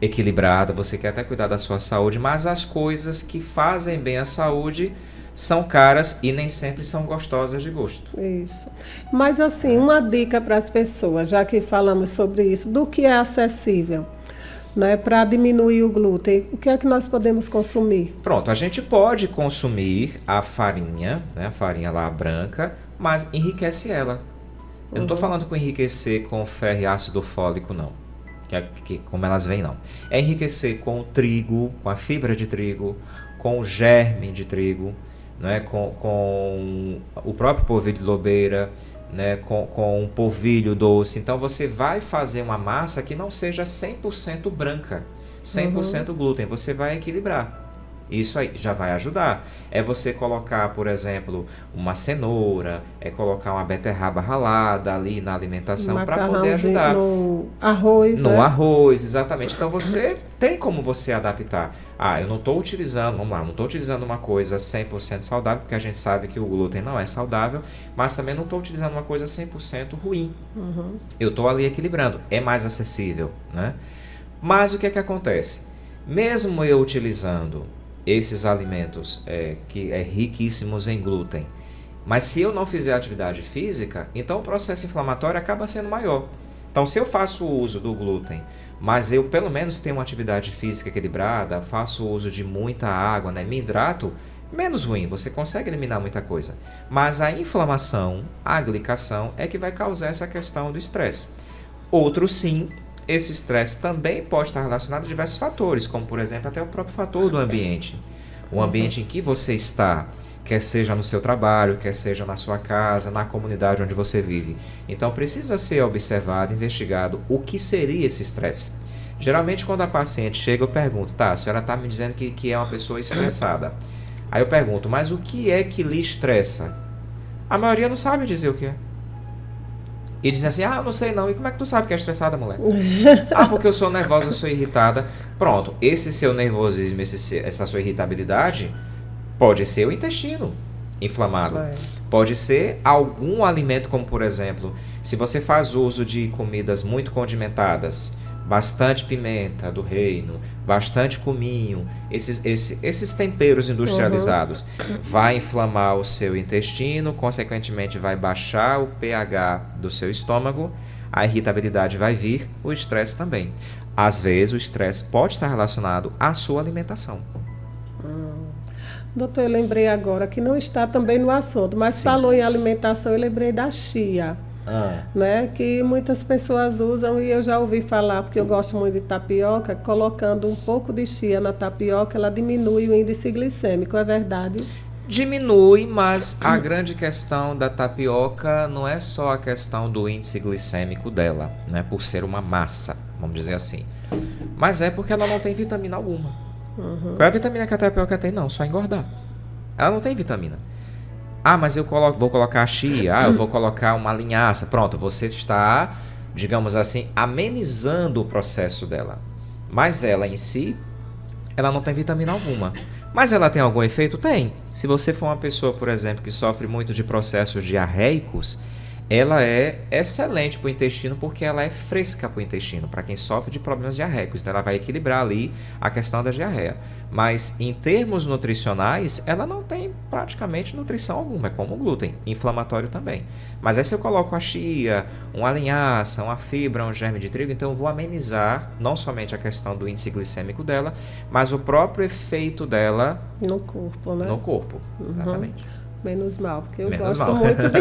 equilibrada, você quer até cuidar da sua saúde, mas as coisas que fazem bem à saúde são caras e nem sempre são gostosas de gosto. Isso. Mas assim, uma dica para as pessoas, já que falamos sobre isso, do que é acessível, né, para diminuir o glúten, o que é que nós podemos consumir? Pronto, a gente pode consumir a farinha, né, a farinha lá branca, mas enriquece ela. Eu não estou falando com enriquecer com ferro e ácido fólico, não. Que como elas vêm, não. É enriquecer com o trigo, com a fibra de trigo, com o germe de trigo, né, com o próprio polvilho de lobeira, né, com um polvilho doce. Então você vai fazer uma massa que não seja 100% branca, 100% glúten. Você vai equilibrar. Isso aí já vai ajudar. É você colocar, por exemplo, uma cenoura, é colocar uma beterraba ralada ali na alimentação para poder ajudar. No arroz, No né? arroz, exatamente. Então você tem como você adaptar. Eu não estou utilizando, vamos lá, não estou utilizando uma coisa 100% saudável, porque a gente sabe que o glúten não é saudável, mas também não estou utilizando uma coisa 100% ruim. Eu estou ali equilibrando. É mais acessível, né? Mas o que é que acontece? Mesmo eu utilizando esses alimentos que é riquíssimos em glúten, mas se eu não fizer atividade física, então o processo inflamatório acaba sendo maior. Então, se eu faço uso do glúten, mas eu pelo menos tenho uma atividade física equilibrada, faço uso de muita água, né, me hidrato, menos ruim, você consegue eliminar muita coisa. Mas a inflamação, a glicação é que vai causar essa questão do estresse. Outro sim, esse estresse também pode estar relacionado a diversos fatores, como por exemplo até o próprio fator do ambiente. O ambiente em que você está, quer seja no seu trabalho, quer seja na sua casa, na comunidade onde você vive. Então precisa ser observado, investigado o que seria esse estresse. Geralmente quando a paciente chega eu pergunto, tá, a senhora está me dizendo que é uma pessoa estressada. Aí eu pergunto, mas o que é que lhe estressa? A maioria não sabe dizer o que é. E dizem assim, não sei não. E como é que tu sabe que é estressada, mulher? Porque eu sou nervosa, eu sou irritada. Pronto, esse seu nervosismo, essa sua irritabilidade, pode ser o intestino inflamado. Pode ser algum alimento, como por exemplo, se você faz uso de comidas muito condimentadas, bastante pimenta do reino, bastante cominho, esses temperos industrializados, vai inflamar o seu intestino, consequentemente vai baixar o pH do seu estômago, a irritabilidade vai vir, o estresse também. Às vezes o estresse pode estar relacionado à sua alimentação. Doutor, eu lembrei agora que não está também no assunto, mas falou em alimentação, eu lembrei da chia. Né, que muitas pessoas usam e eu já ouvi falar, porque eu gosto muito de tapioca, colocando um pouco de chia na tapioca, ela diminui o índice glicêmico, é verdade? Diminui, mas a grande questão da tapioca não é só a questão do índice glicêmico dela, né, por ser uma massa, vamos dizer assim, mas é porque ela não tem vitamina alguma. Qual é a vitamina que a tapioca tem? Não, só engordar. Ela não tem vitamina. Mas eu vou colocar a chia, eu vou colocar uma linhaça. Pronto, você está, digamos assim, amenizando o processo dela. Mas ela em si, ela não tem vitamina alguma. Mas ela tem algum efeito? Tem. Se você for uma pessoa, por exemplo, que sofre muito de processos diarreicos, ela é excelente para o intestino porque ela é fresca para o intestino, para quem sofre de problemas diarreicos. Então ela vai equilibrar ali a questão da diarreia. Mas em termos nutricionais, ela não tem praticamente nutrição alguma, é como o glúten, inflamatório também. Mas aí se eu coloco a chia, uma linhaça, uma fibra, um germe de trigo, então eu vou amenizar não somente a questão do índice glicêmico dela, mas o próprio efeito dela no corpo, né? No corpo, exatamente. Menos mal, porque eu Menos gosto mal. muito de...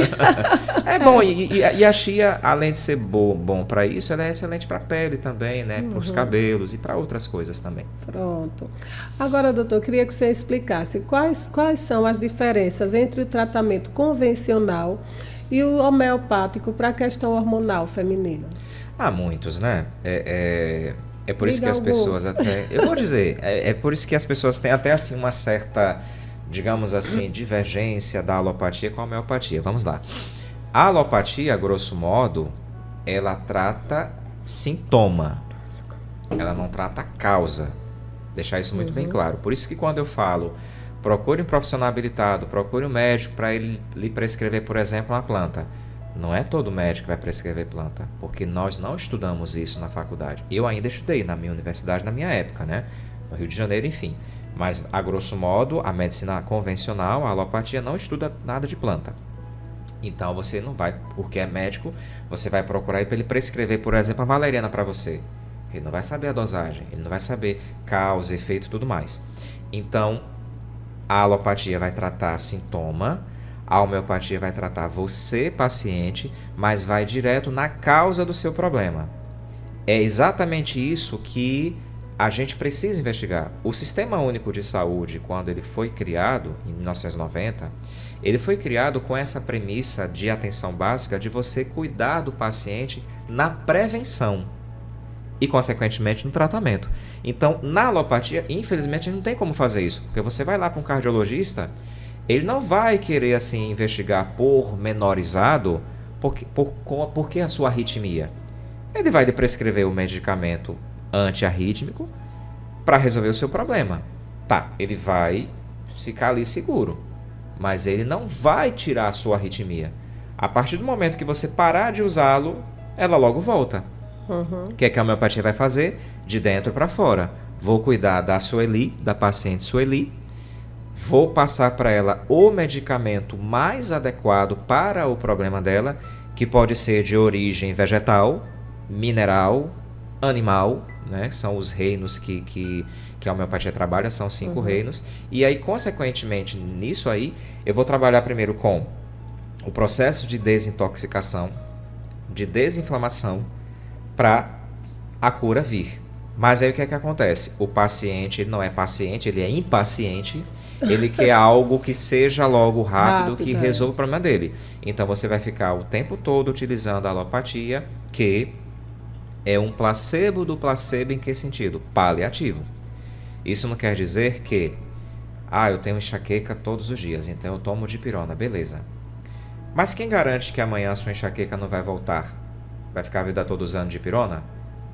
É bom, e a chia, além de ser bom para isso, ela é excelente para a pele também, né? Para os cabelos e para outras coisas também. Pronto. Agora, doutor, eu queria que você explicasse quais são as diferenças entre o tratamento convencional e o homeopático para a questão hormonal feminina. Há muitos, né? É por isso que as alguns. pessoas até... Eu vou dizer, é por isso que as pessoas têm até assim uma certa... digamos assim, divergência da alopatia com a homeopatia. Vamos lá. A alopatia, grosso modo, ela trata sintoma. Ela não trata causa. Deixar isso muito bem claro. Por isso que quando eu falo, procure um profissional habilitado, procure um médico para ele lhe prescrever, por exemplo, uma planta. Não é todo médico que vai prescrever planta, porque nós não estudamos isso na faculdade. Eu ainda estudei na minha universidade, na minha época, né? No Rio de Janeiro, enfim. Mas, a grosso modo, a medicina convencional, a alopatia, não estuda nada de planta. Então, você não vai, porque é médico, você vai procurar para ele prescrever, por exemplo, a valeriana para você. Ele não vai saber a dosagem, ele não vai saber causa, efeito e tudo mais. Então, a alopatia vai tratar sintoma, a homeopatia vai tratar você, paciente, mas vai direto na causa do seu problema. É exatamente isso que a gente precisa investigar. O Sistema Único de Saúde, quando ele foi criado, em 1990, ele foi criado com essa premissa de atenção básica de você cuidar do paciente na prevenção. e, consequentemente, no tratamento. Então, na alopatia, infelizmente, não tem como fazer isso, porque você vai lá para um cardiologista, ele não vai querer assim investigar pormenorizado por que a sua arritmia. Ele vai lhe prescrever o medicamento antiarrítmico para resolver o seu problema. Tá, ele vai ficar ali seguro, mas ele não vai tirar a sua arritmia. A partir do momento que você parar de usá-lo, ela logo volta. O que é que a homeopatia vai fazer? De dentro para fora. Vou cuidar da Sueli, da paciente Sueli. Vou passar para ela o medicamento mais adequado para o problema dela, que pode ser de origem vegetal, mineral, animal, né? São os reinos que a homeopatia trabalha, são 5 reinos. E aí, consequentemente, nisso aí, eu vou trabalhar primeiro com o processo de desintoxicação, de desinflamação, para a cura vir. Mas aí o que é que acontece? O paciente, ele não é paciente, ele é impaciente, ele quer algo que seja logo rápido, que resolva o problema dele. Então você vai ficar o tempo todo utilizando a alopatia, que é um placebo do placebo. Em que sentido? Paliativo. Isso não quer dizer que eu tenho enxaqueca todos os dias, então eu tomo dipirona, beleza. Mas quem garante que amanhã a sua enxaqueca não vai voltar? Vai ficar a vida toda usando dipirona?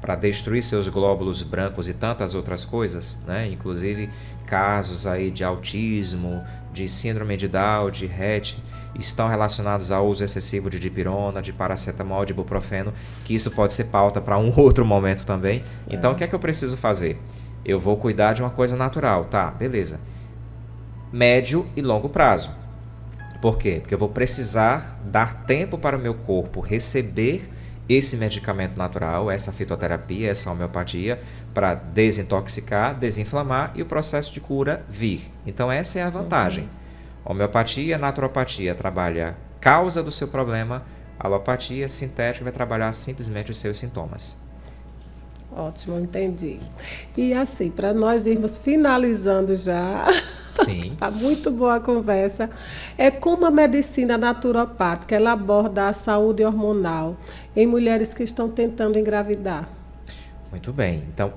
Para destruir seus glóbulos brancos e tantas outras coisas, né? Inclusive casos aí de autismo, de síndrome de Down, de Rett, estão relacionados ao uso excessivo de dipirona, de paracetamol, de ibuprofeno, que isso pode ser pauta para um outro momento também. Então, o que é que eu preciso fazer? Eu vou cuidar de uma coisa natural, tá? Beleza. Médio e longo prazo. Por quê? Porque eu vou precisar dar tempo para o meu corpo receber esse medicamento natural, essa fitoterapia, essa homeopatia, para desintoxicar, desinflamar e o processo de cura vir. Então essa é a vantagem. Homeopatia, naturopatia trabalha a causa do seu problema, a alopatia sintética vai trabalhar simplesmente os seus sintomas. Ótimo, entendi. E assim, para nós irmos finalizando já, Sim. tá muito boa a conversa, é como a medicina naturopática, ela aborda a saúde hormonal em mulheres que estão tentando engravidar. Muito bem. Então,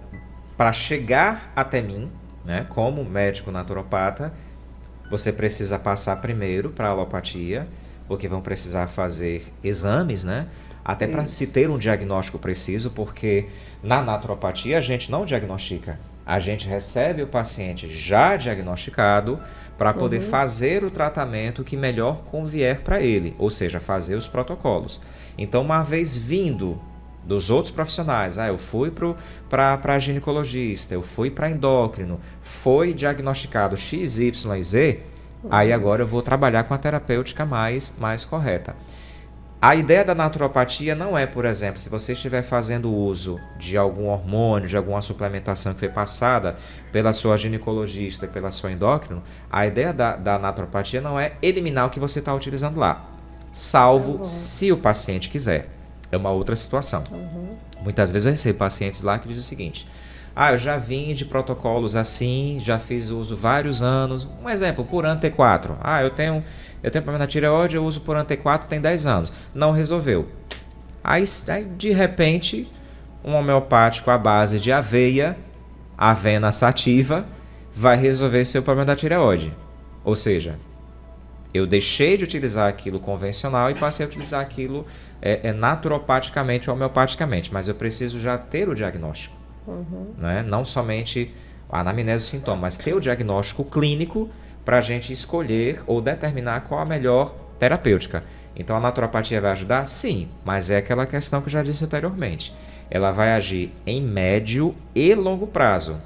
para chegar até mim, né, como médico naturopata, você precisa passar primeiro para a alopatia, porque vão precisar fazer exames, né? Até para se ter um diagnóstico preciso, porque na naturopatia a gente não diagnostica. A gente recebe o paciente já diagnosticado para poder fazer o tratamento que melhor convier para ele, ou seja, fazer os protocolos. Então, uma vez vindo dos outros profissionais, eu fui para ginecologista, eu fui para endócrino, foi diagnosticado X, Y e Z, aí agora eu vou trabalhar com a terapêutica mais correta. A ideia da naturopatia não é, por exemplo, se você estiver fazendo uso de algum hormônio, de alguma suplementação que foi passada pela sua ginecologista, pela sua endócrino, a ideia da naturopatia não é eliminar o que você está utilizando lá, salvo se o paciente quiser. É uma outra situação. Muitas vezes eu recebo pacientes lá que dizem o seguinte: eu já vim de protocolos assim, já fiz uso vários anos. Um exemplo, Puran T4. Eu tenho problema na tireoide, eu uso Puran T4 tem 10 anos. Não resolveu. Aí de repente, um homeopático à base de aveia, avena sativa, vai resolver seu problema da tireoide. Ou seja, eu deixei de utilizar aquilo convencional e passei a utilizar aquilo naturopaticamente ou homeopaticamente. Mas eu preciso já ter o diagnóstico. Né? Não somente a anamnese do sintoma, mas ter o diagnóstico clínico para a gente escolher ou determinar qual a melhor terapêutica. Então a naturopatia vai ajudar? Sim, mas é aquela questão que eu já disse anteriormente. Ela vai agir em médio e longo prazo.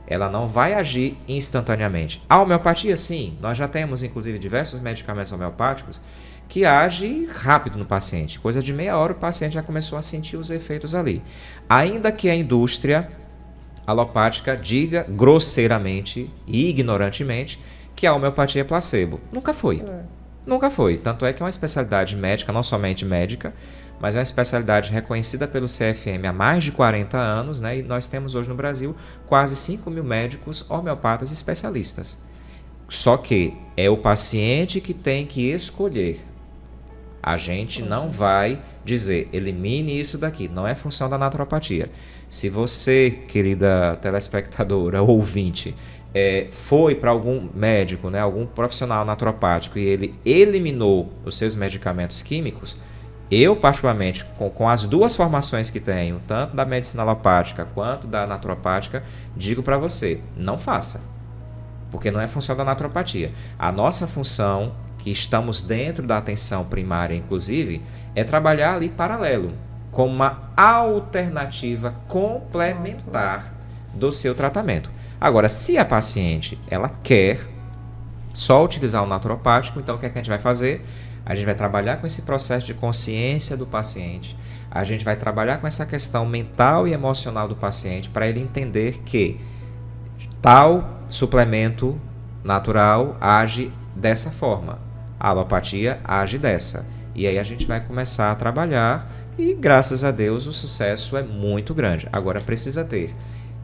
Ela não vai agir instantaneamente. A homeopatia, sim. Nós já temos, inclusive, diversos medicamentos homeopáticos que agem rápido no paciente. Coisa de meia hora o paciente já começou a sentir os efeitos ali. Ainda que a indústria alopática diga grosseiramente e ignorantemente que a homeopatia é placebo. Nunca foi. Nunca foi. Tanto é que é uma especialidade médica, não somente médica, mas é uma especialidade reconhecida pelo CFM há mais de 40 anos, né? E nós temos hoje no Brasil quase 5 mil médicos homeopatas especialistas. Só que é o paciente que tem que escolher A gente não vai dizer, elimine isso daqui. Não é função da naturopatia. Se você, querida telespectadora ou ouvinte, foi para algum médico, né, algum profissional naturopático e ele eliminou os seus medicamentos químicos, eu, particularmente, com as duas formações que tenho, tanto da medicina alopática quanto da naturopática, digo para você, não faça. Porque não é função da naturopatia. A nossa função, que estamos dentro da atenção primária, inclusive, é trabalhar ali paralelo, como uma alternativa complementar do seu tratamento. Agora, se a paciente ela quer só utilizar o naturopático, então o que é que a gente vai fazer? A gente vai trabalhar com esse processo de consciência do paciente, a gente vai trabalhar com essa questão mental e emocional do paciente para ele entender que tal suplemento natural age dessa forma, a alopatia age dessa. E aí a gente vai começar a trabalhar e, graças a Deus, o sucesso é muito grande. Agora precisa ter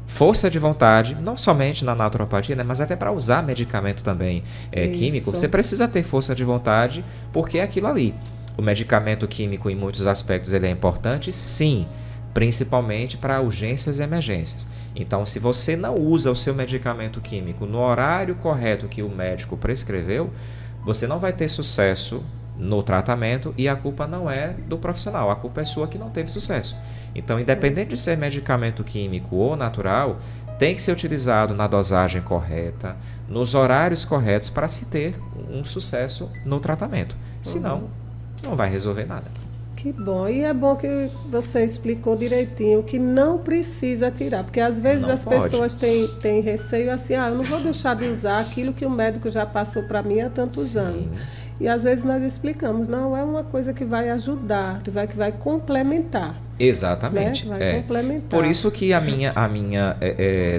força de vontade, não somente na naturopatia, né, mas até para usar medicamento também químico, você precisa ter força de vontade, porque é aquilo ali. O medicamento químico, em muitos aspectos, ele é importante, sim, principalmente para urgências e emergências. Então, se você não usa o seu medicamento químico no horário correto que o médico prescreveu, você não vai ter sucesso no tratamento e a culpa não é do profissional, a culpa é sua que não teve sucesso. Então, independente de ser medicamento químico ou natural, tem que ser utilizado na dosagem correta, nos horários corretos para se ter um sucesso no tratamento. Senão, não vai resolver nada. Que bom. E é bom que você explicou direitinho que não precisa tirar, porque às vezes Não as pode. pessoas têm receio assim, eu não vou deixar de usar aquilo que o médico já passou para mim há tantos anos. E às vezes nós explicamos, não é uma coisa que vai ajudar, que vai complementar. Exatamente. Né? Vai complementar. Por isso que a minha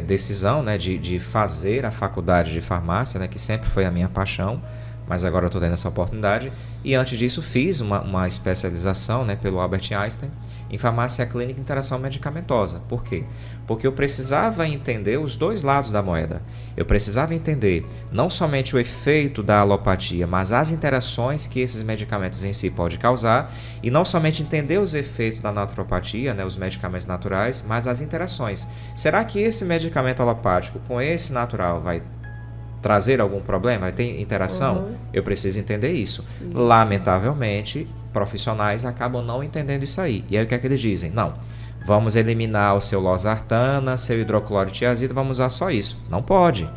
decisão, né, de fazer a faculdade de farmácia, né, que sempre foi a minha paixão, mas agora eu estou tendo essa oportunidade, e antes disso fiz uma especialização, né, pelo Albert Einstein em farmácia clínica e interação medicamentosa. Por quê? Porque eu precisava entender os dois lados da moeda. Eu precisava entender não somente o efeito da alopatia, mas as interações que esses medicamentos em si podem causar, e não somente entender os efeitos da naturopatia, né, os medicamentos naturais, mas as interações. Será que esse medicamento alopático com esse natural vai trazer algum problema? Vai ter interação? Eu preciso entender isso. Lamentavelmente, profissionais acabam não entendendo isso aí. E aí o que é que eles dizem? Não, vamos eliminar o seu losartana, seu hidroclorotiazida, vamos usar só isso. Não pode.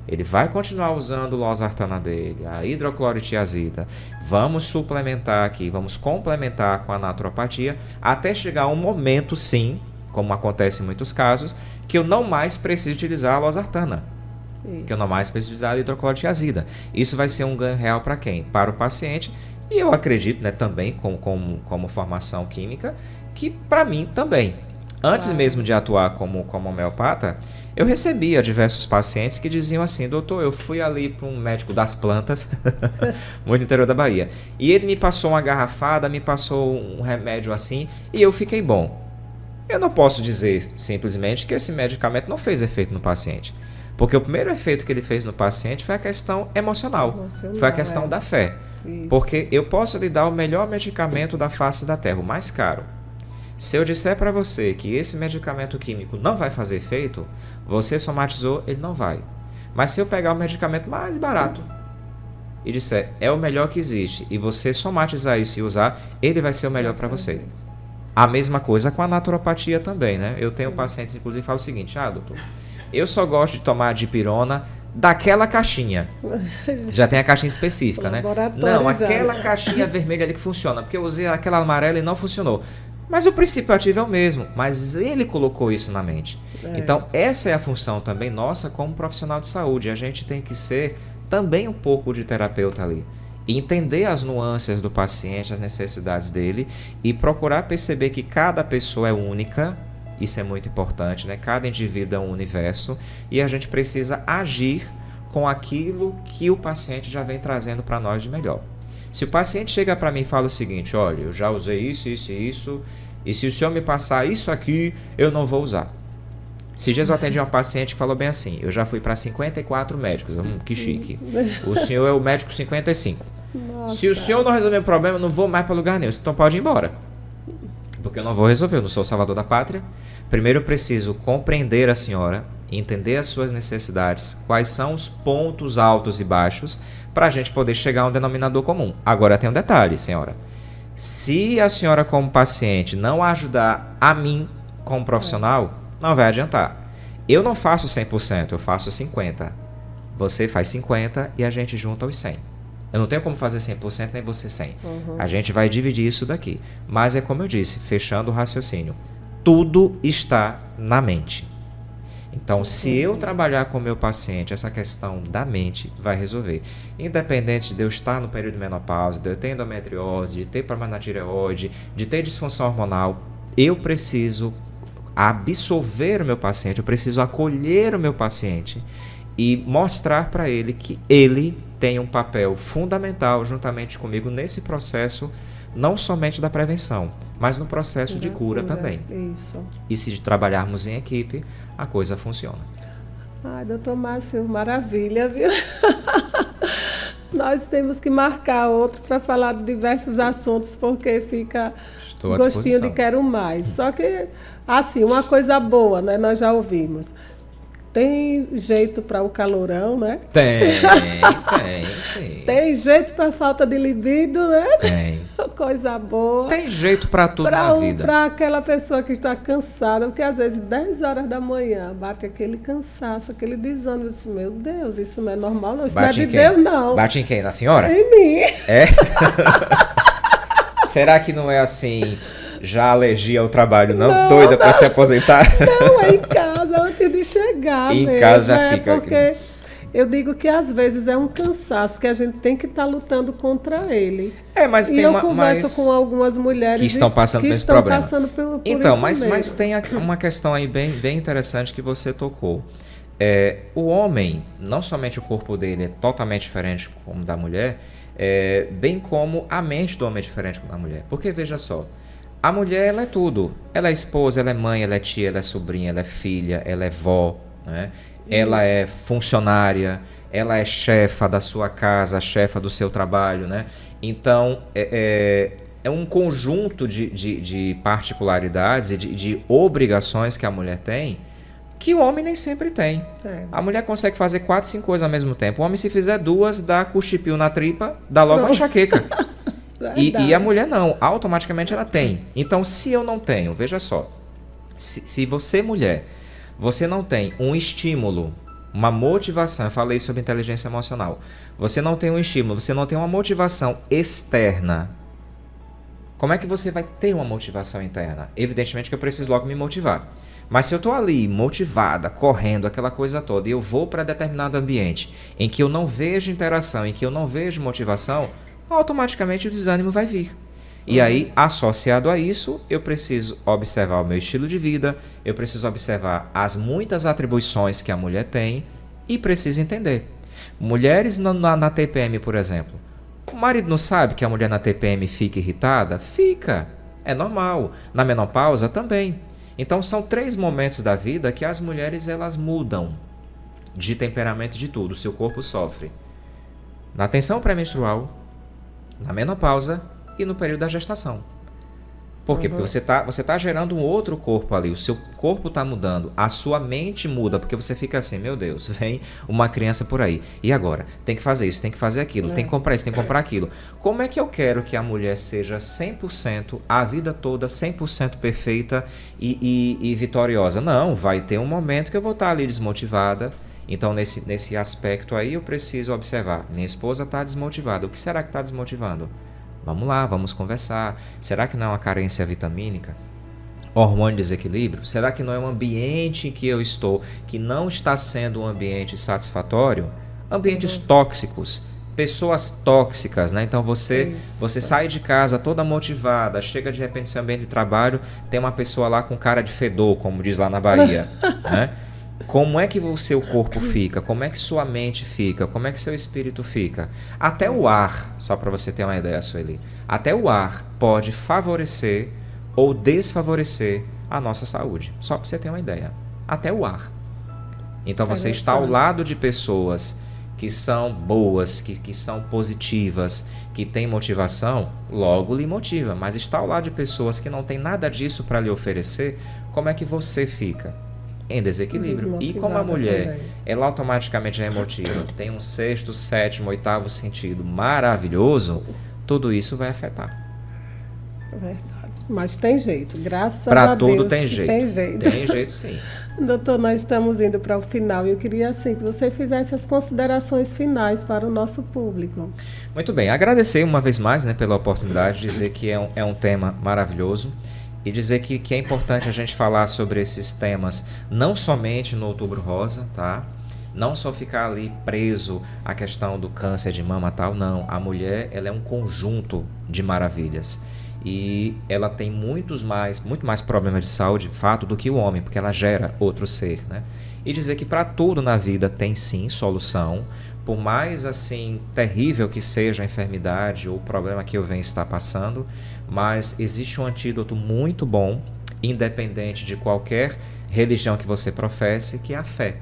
Ele vai continuar usando o losartana dele, a hidroclorotiazida. Vamos suplementar aqui, vamos complementar com a naturopatia, até chegar um momento, sim, como acontece em muitos casos, que eu não mais preciso utilizar a losartana. Que eu não mais preciso utilizar a hidroclorotiazida. Isso vai ser um ganho real para quem? Para o paciente. E eu acredito, né, também como formação química, que para mim também. Antes mesmo de atuar como homeopata, eu recebia diversos pacientes que diziam assim: doutor, eu fui ali para um médico das plantas, muito no interior da Bahia, e ele me passou uma garrafada, me passou um remédio assim, e eu fiquei bom. Eu não posso dizer simplesmente que esse medicamento não fez efeito no paciente. Porque o primeiro efeito que ele fez no paciente foi a questão emocional. Foi a questão da fé. Isso. Porque eu posso lhe dar o melhor medicamento da face da Terra, o mais caro. Se eu disser para você que esse medicamento químico não vai fazer efeito, você somatizou, ele não vai. Mas se eu pegar o medicamento mais barato e disser, é o melhor que existe, e você somatizar isso e usar, ele vai ser o melhor para você. A mesma coisa com a naturopatia também, né? Eu tenho pacientes, inclusive, que falam o seguinte: doutor, eu só gosto de tomar dipirona daquela caixinha. Já tem a caixinha específica, né? Não, aquela caixinha vermelha ali que funciona, porque eu usei aquela amarela e não funcionou. Mas o princípio ativo é o mesmo, mas ele colocou isso na mente. Então, essa é a função também nossa como profissional de saúde. A gente tem que ser também um pouco de terapeuta ali. E entender as nuances do paciente, as necessidades dele, e procurar perceber que cada pessoa é única. Isso é muito importante, né? Cada indivíduo é um universo e a gente precisa agir com aquilo que o paciente já vem trazendo para nós de melhor. Se o paciente chega para mim e fala o seguinte: olha, eu já usei isso, isso e isso, e se o senhor me passar isso aqui, eu não vou usar. Esses dias eu atendi uma paciente que falou bem assim: eu já fui para 54 médicos. Que chique. O senhor é o médico 55. Nossa. Se o senhor não resolver o problema, eu não vou mais para lugar nenhum. Então pode ir embora. Porque eu não vou resolver, eu não sou o salvador da pátria. Primeiro eu preciso compreender a senhora, entender as suas necessidades, quais são os pontos altos e baixos, para a gente poder chegar a um denominador comum. Agora tem um detalhe, senhora. Se a senhora como paciente não ajudar a mim como profissional, não vai adiantar. Eu não faço 100%, eu faço 50%. Você faz 50% e a gente junta os 100%. Eu não tenho como fazer 100% nem você 100%. A gente vai dividir isso daqui. Mas é como eu disse, fechando o raciocínio. Tudo está na mente. Então, se eu trabalhar com o meu paciente, essa questão da mente vai resolver. Independente de eu estar no período de menopausa, de eu ter endometriose, de ter problema na tireoide, de ter disfunção hormonal, eu preciso absorver o meu paciente, eu preciso acolher o meu paciente e mostrar para ele que ele tem um papel fundamental juntamente comigo nesse processo, não somente da prevenção, mas no processo de cura também. Isso. E se trabalharmos em equipe, a coisa funciona. Ai, doutor Márcio, maravilha, viu? Nós temos que marcar outro para falar de diversos assuntos, porque fica gostinho de quero mais. Só que, assim, uma coisa boa, né? Nós já ouvimos. Tem jeito para o calorão, né? Tem, sim. Tem jeito para falta de libido, né? Tem. Coisa boa. Tem jeito para tudo na vida. Para aquela pessoa que está cansada, porque às vezes 10 horas da manhã bate aquele cansaço, aquele desânimo. Eu disse, meu Deus, isso não é normal, não. Isso não é de Deus, não. Bate em quem? Na senhora? Em mim. É? Será que não é assim, já alergia ao trabalho, não? Doida para se aposentar? Não, é em casa, antes de chegar em mesmo. Casa já fica. Porque eu digo que às vezes é um cansaço que a gente tem que estar lutando contra ele. Mas e tem eu converso com algumas mulheres que estão passando por esse problema. Por então, isso mas tem uma questão aí bem interessante que você tocou. O homem, não somente o corpo dele é totalmente diferente como da mulher, bem como a mente do homem é diferente como da mulher. Porque, veja só, a mulher ela é tudo. Ela é esposa, ela é mãe, ela é tia, ela é sobrinha, ela é filha, ela é vó, né? Ela é funcionária, ela é chefa da sua casa, chefa do seu trabalho, né? Então, é um conjunto de particularidades e de obrigações que a mulher tem que o homem nem sempre tem. A mulher consegue fazer 4, 5 coisas ao mesmo tempo. O homem, se fizer 2, dá cuchipio na tripa, dá logo uma enxaqueca. E a mulher não, automaticamente ela tem. Então, se eu não tenho, veja só, se você, mulher, você não tem um estímulo, uma motivação, eu falei sobre inteligência emocional, você não tem um estímulo, você não tem uma motivação externa, como é que você vai ter uma motivação interna? Evidentemente que eu preciso logo me motivar. Mas se eu estou ali, motivada, correndo, aquela coisa toda, e eu vou para determinado ambiente em que eu não vejo interação, em que eu não vejo motivação, automaticamente o desânimo vai vir. E aí, associado a isso, eu preciso observar o meu estilo de vida, eu preciso observar as muitas atribuições que a mulher tem e preciso entender. Mulheres na TPM, por exemplo, o marido não sabe que a mulher na TPM fica irritada? Fica, é normal. Na menopausa também. Então, são 3 momentos da vida que as mulheres elas mudam de temperamento de tudo, o seu corpo sofre. Na tensão pré-menstrual, na menopausa e no período da gestação. Por quê? Porque você tá gerando um outro corpo ali, o seu corpo está mudando, a sua mente muda, porque você fica assim, meu Deus, vem uma criança por aí, e agora? Tem que fazer isso, tem que fazer aquilo, tem que comprar isso, tem que comprar aquilo. Como é que eu quero que a mulher seja 100%, a vida toda 100% perfeita e vitoriosa? Não, vai ter um momento que eu vou estar ali desmotivada. Então, nesse aspecto aí, eu preciso observar. Minha esposa está desmotivada. O que será que está desmotivando? Vamos lá, vamos conversar. Será que não é uma carência vitamínica? Hormônio de desequilíbrio? Será que não é um ambiente em que eu estou que não está sendo um ambiente satisfatório? Ambientes tóxicos, pessoas tóxicas, né? Então, você sai de casa toda motivada, chega de repente no seu ambiente de trabalho, tem uma pessoa lá com cara de fedor, como diz lá na Bahia, né? Como é que o seu corpo fica? Como é que sua mente fica? Como é que seu espírito fica? Até o ar, só para você ter uma ideia, Sueli, até o ar pode favorecer ou desfavorecer a nossa saúde. Só para você ter uma ideia. Até o ar. Então você está ao lado de pessoas que são boas, que são positivas, que têm motivação, logo lhe motiva. Mas está ao lado de pessoas que não têm nada disso para lhe oferecer, como é que você fica? Em desequilíbrio. E como a mulher, também, ela automaticamente é emotiva, tem um sexto, sétimo, oitavo sentido maravilhoso, tudo isso vai afetar. Verdade. Mas tem jeito, graças pra a Deus. Para tudo tem jeito. Tem jeito. Tem jeito, sim. Doutor, nós estamos indo para o final. Eu queria, assim, que você fizesse as considerações finais para o nosso público. Muito bem. Agradecer uma vez mais, né, pela oportunidade, dizer que é um tema maravilhoso e dizer que é importante a gente falar sobre esses temas não somente no Outubro Rosa, tá? Não só ficar ali preso à questão do câncer de mama e tal, não. A mulher, ela é um conjunto de maravilhas. E ela tem muito mais problemas de saúde, de fato, do que o homem, porque ela gera outro ser, né? E dizer que para tudo na vida tem sim solução, por mais assim terrível que seja a enfermidade ou o problema que eu venho estar passando, mas existe um antídoto muito bom, independente de qualquer religião que você professe, que é a fé.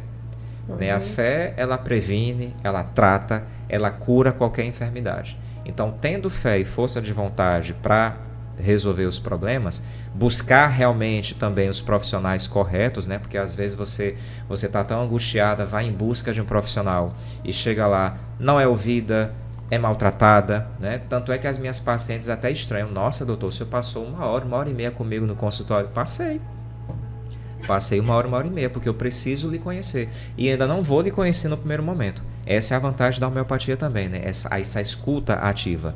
Né? A fé, ela previne, ela trata, ela cura qualquer enfermidade. Então, tendo fé e força de vontade para resolver os problemas, buscar realmente também os profissionais corretos, né? Porque às vezes você está tão angustiada, vai em busca de um profissional e chega lá, não é ouvida, é maltratada, né? Tanto é que as minhas pacientes até estranham, nossa doutor, o senhor passou uma hora e meia comigo no consultório. Passei uma hora e meia, porque eu preciso lhe conhecer. E ainda não vou lhe conhecer no primeiro momento. Essa é a vantagem da homeopatia também, né? Essa escuta ativa.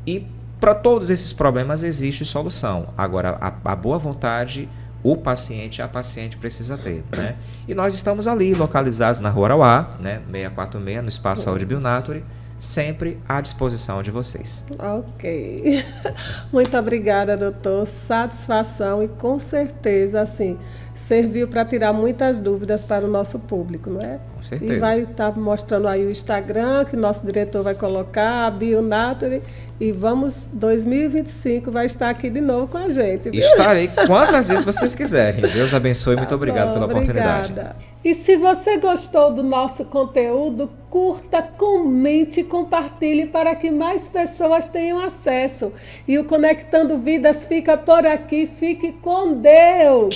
E para todos esses problemas existe solução. Agora, a boa vontade, o paciente, a paciente precisa ter, né? E nós estamos ali, localizados na Rua Arauá, né? 646, no Espaço Saúde Bionature, sempre à disposição de vocês. Ok. Muito obrigada, doutor. Satisfação e com certeza, assim, serviu para tirar muitas dúvidas para o nosso público, não é? Com certeza. E vai estar mostrando aí o Instagram, que o nosso diretor vai colocar, a Bionature, e 2025 vai estar aqui de novo com a gente. Viu? Estarei quantas vezes vocês quiserem. Deus abençoe, muito obrigado pela oportunidade. E se você gostou do nosso conteúdo, curta, comente e compartilhe para que mais pessoas tenham acesso. E o Conectando Vidas fica por aqui. Fique com Deus!